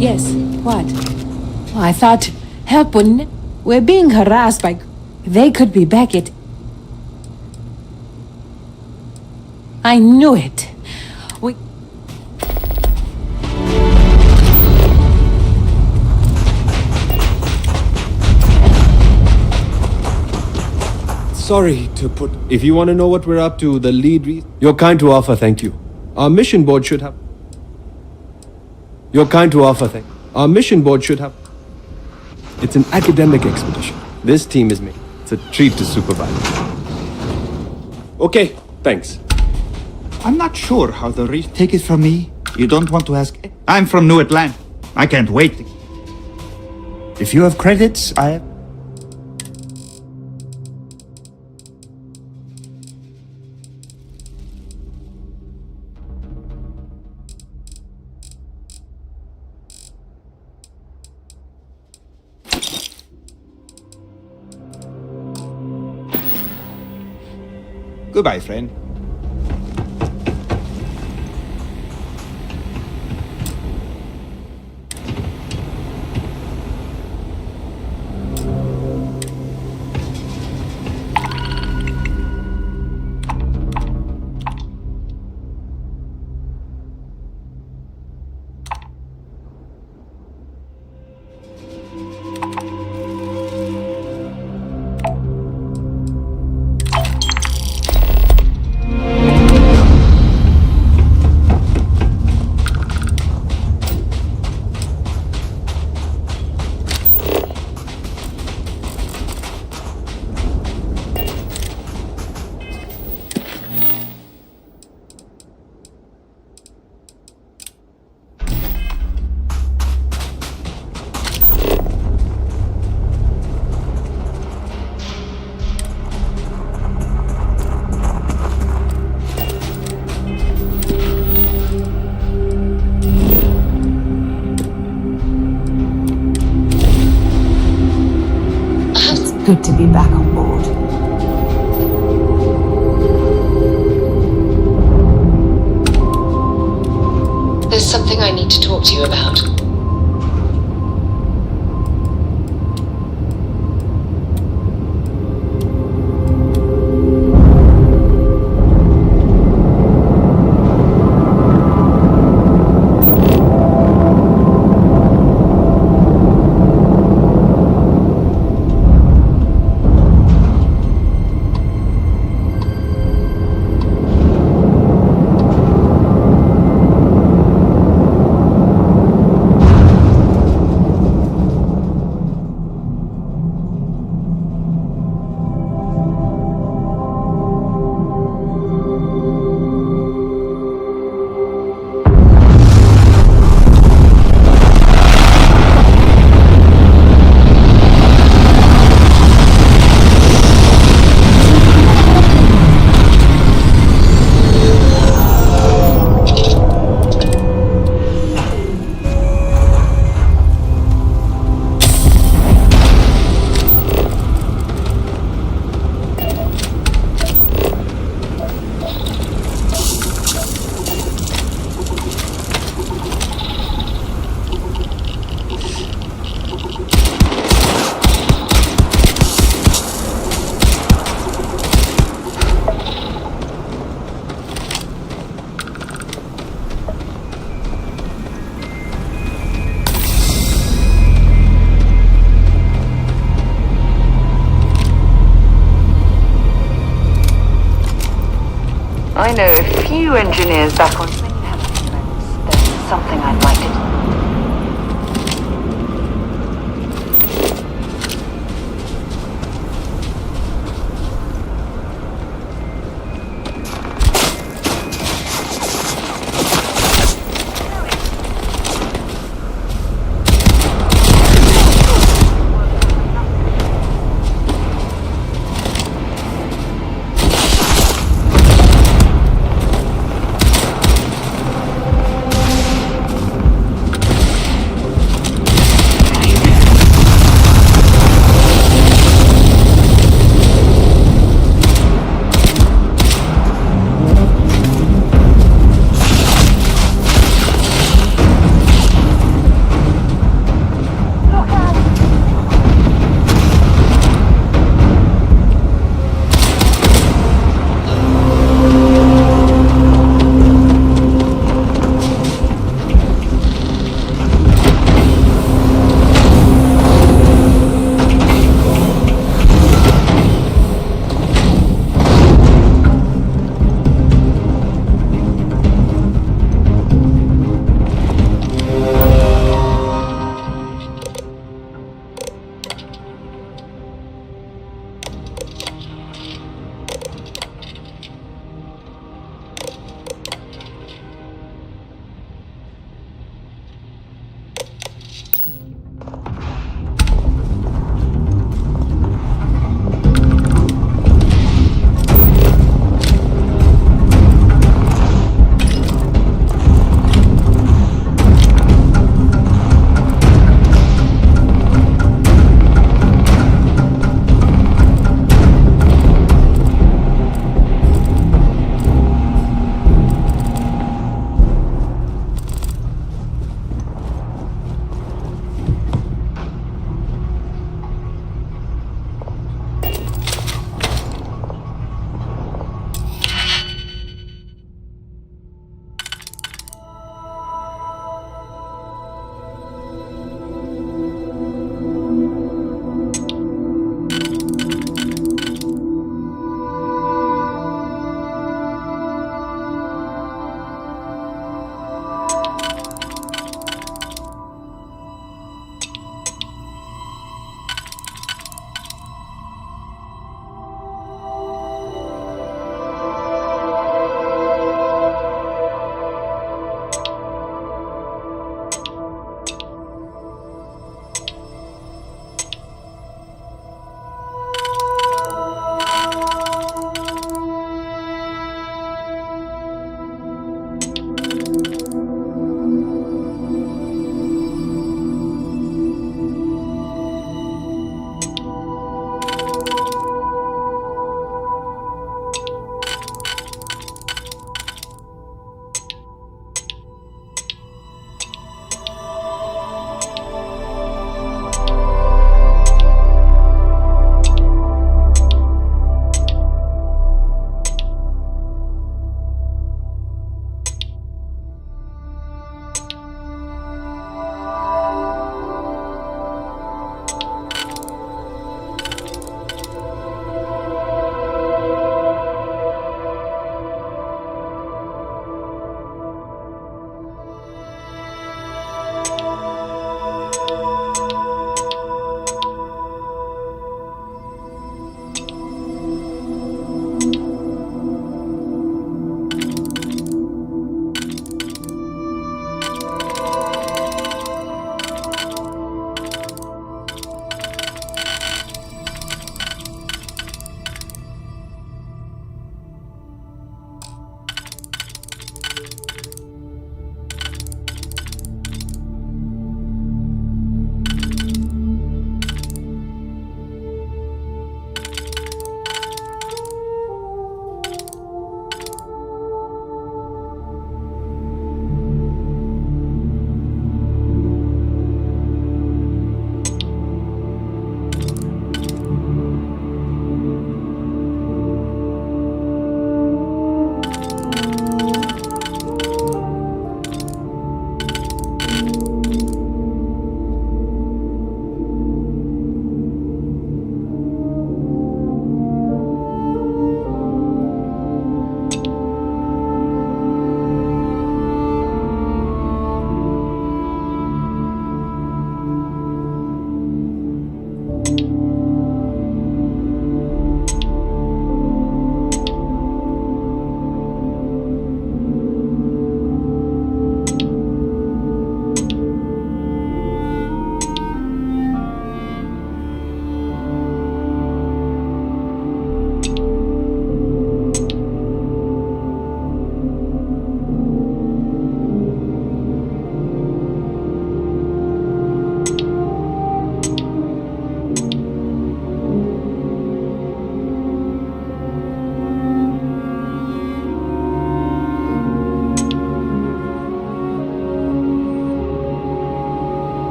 Yes, what? I thought help wouldn't. We're being harassed by. They could be back at. I knew it. We. Sorry to put. If you want to know what we're up to, the lead. You're kind to offer, thank you. Our mission board should have. You're kind to offer, thank you. Our mission board should have. It's an academic expedition. This team is me. It's a treat to supervise. Okay, thanks. I'm not sure how the take it from me. You don't want to ask. I'm from New Atlanta. I can't wait. If you have credits, I have. Goodbye, friend. Good to be back on board. There's something I need to talk to you about. I know a few engineers back on... When you have a few moments, there's something I'd like to do.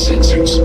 sensors.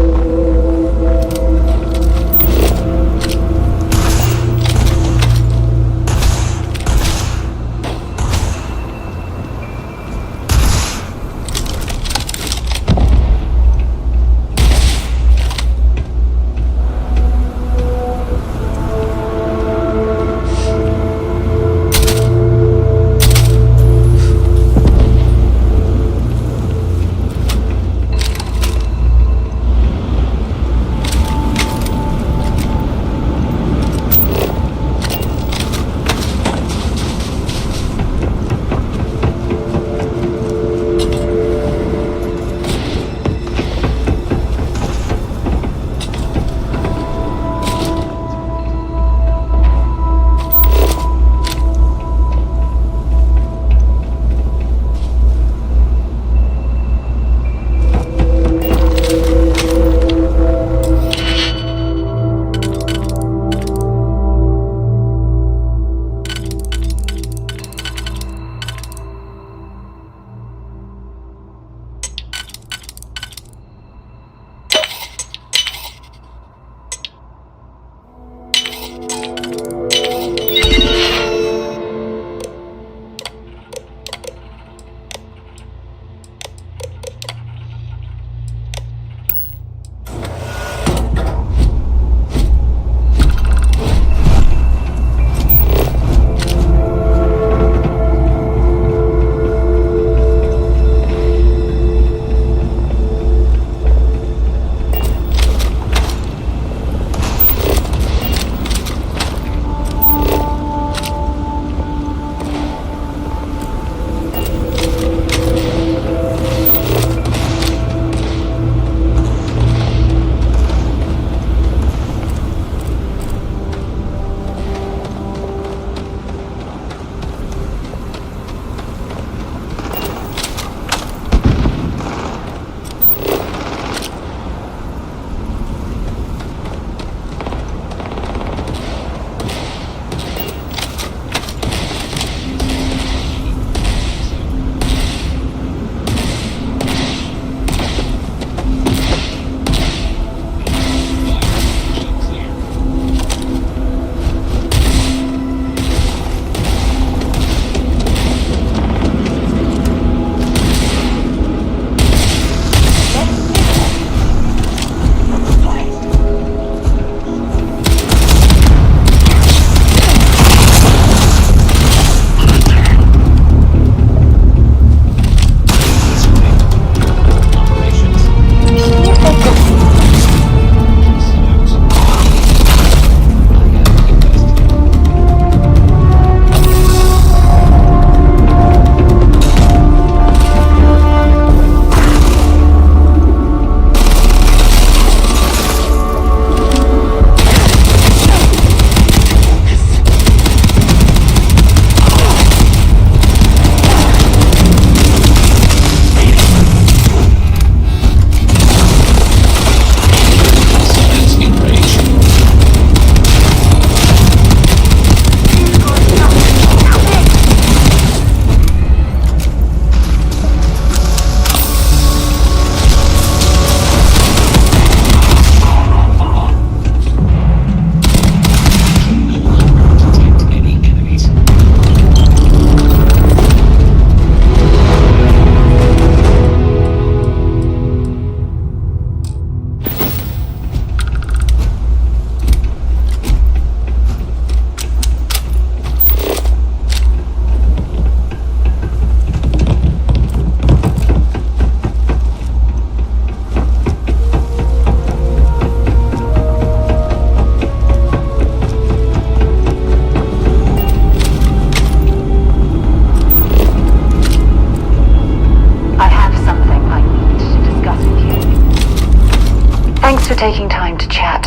Thanks for taking time to chat.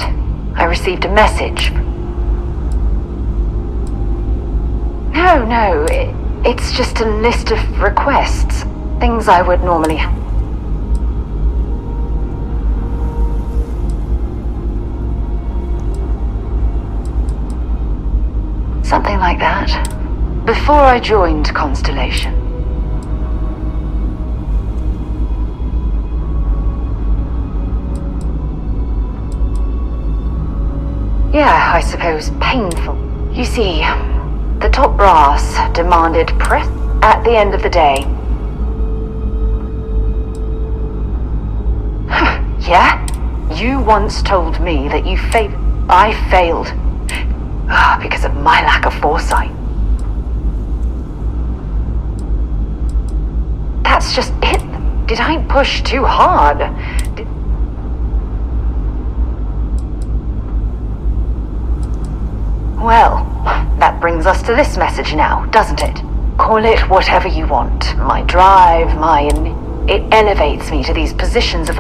I received a message. No, it's just a list of requests. Things I would normally have. Something like that. Before I joined Constellation. Yeah, I suppose painful. You see, the top brass demanded press at the end of the day. Yeah? You once told me that you failed. I failed. Because of my lack of foresight. That's just it. Did I push too hard? Well, that brings us to this message now, doesn't it? Call it whatever you want. My drive, it elevates me to these positions of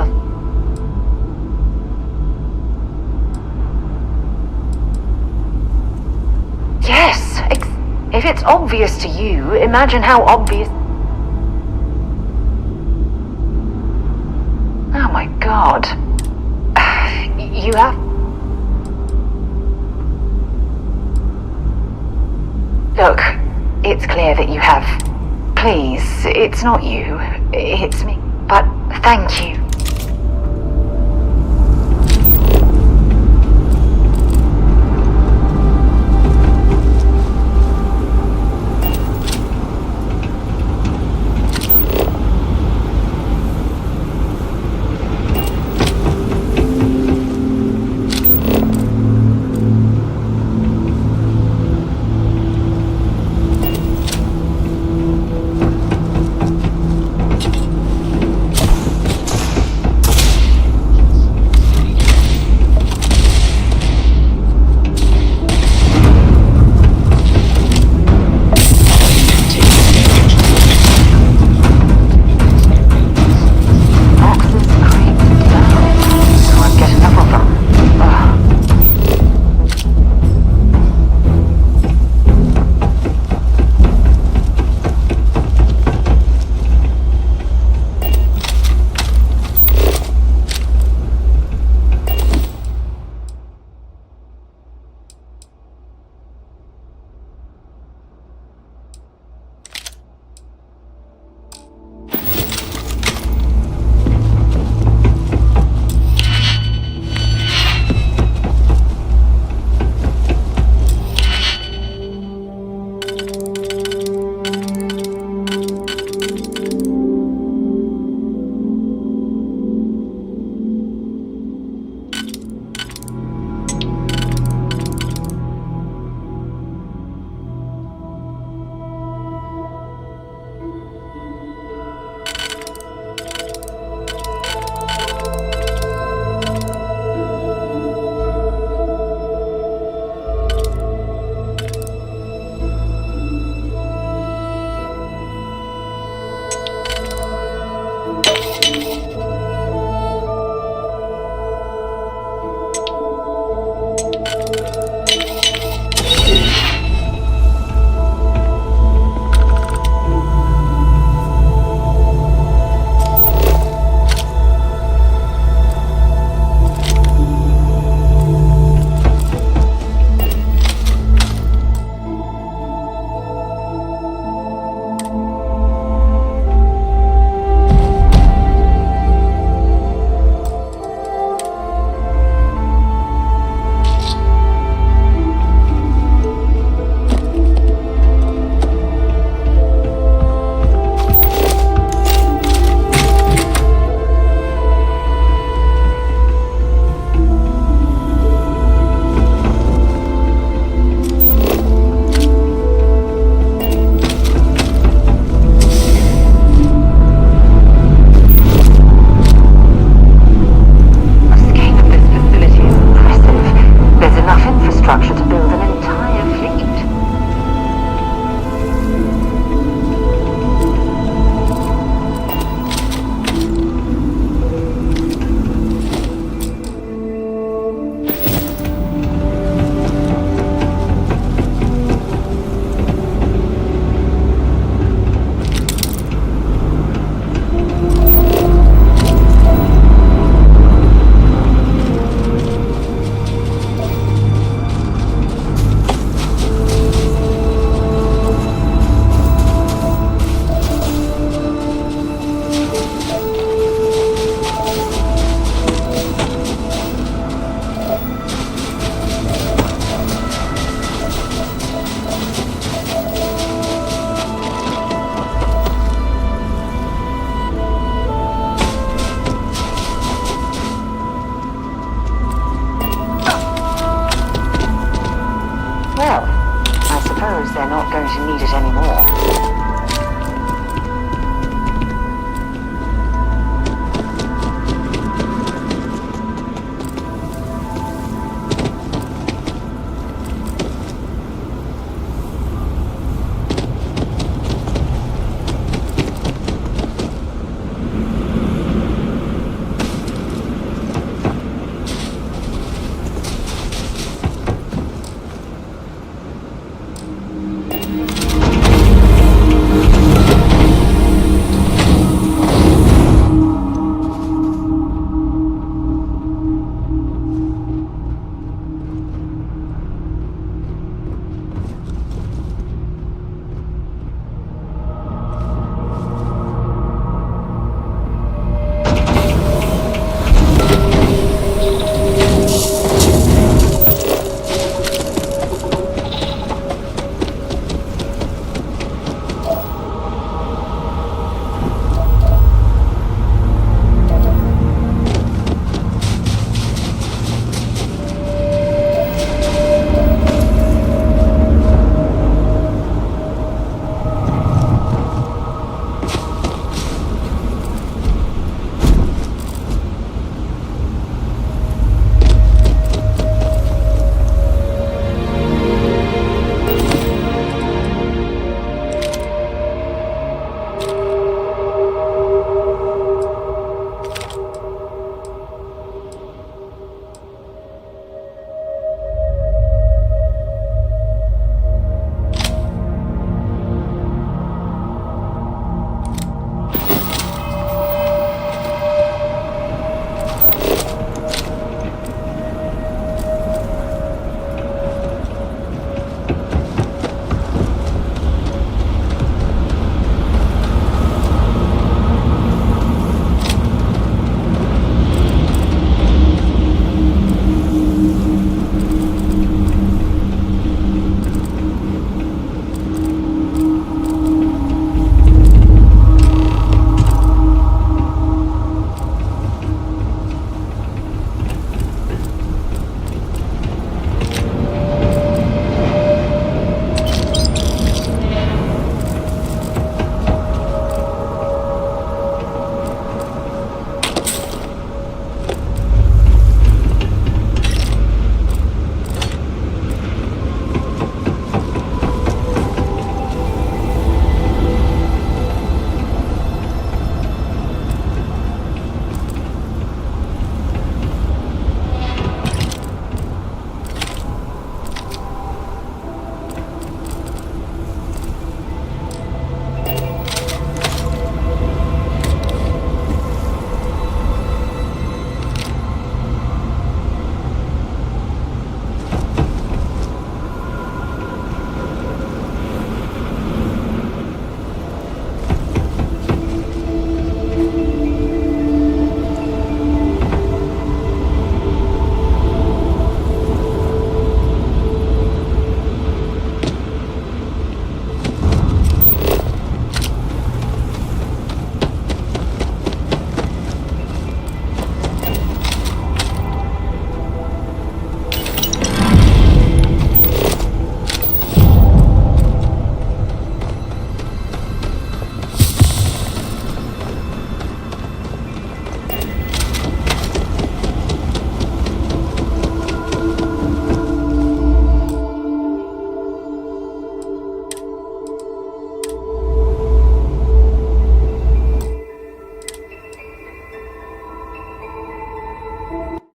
Yes, if it's obvious to you, imagine how obvious... Oh my god. You have... Look, it's clear that you have... Please, it's not you, it's me. But thank you.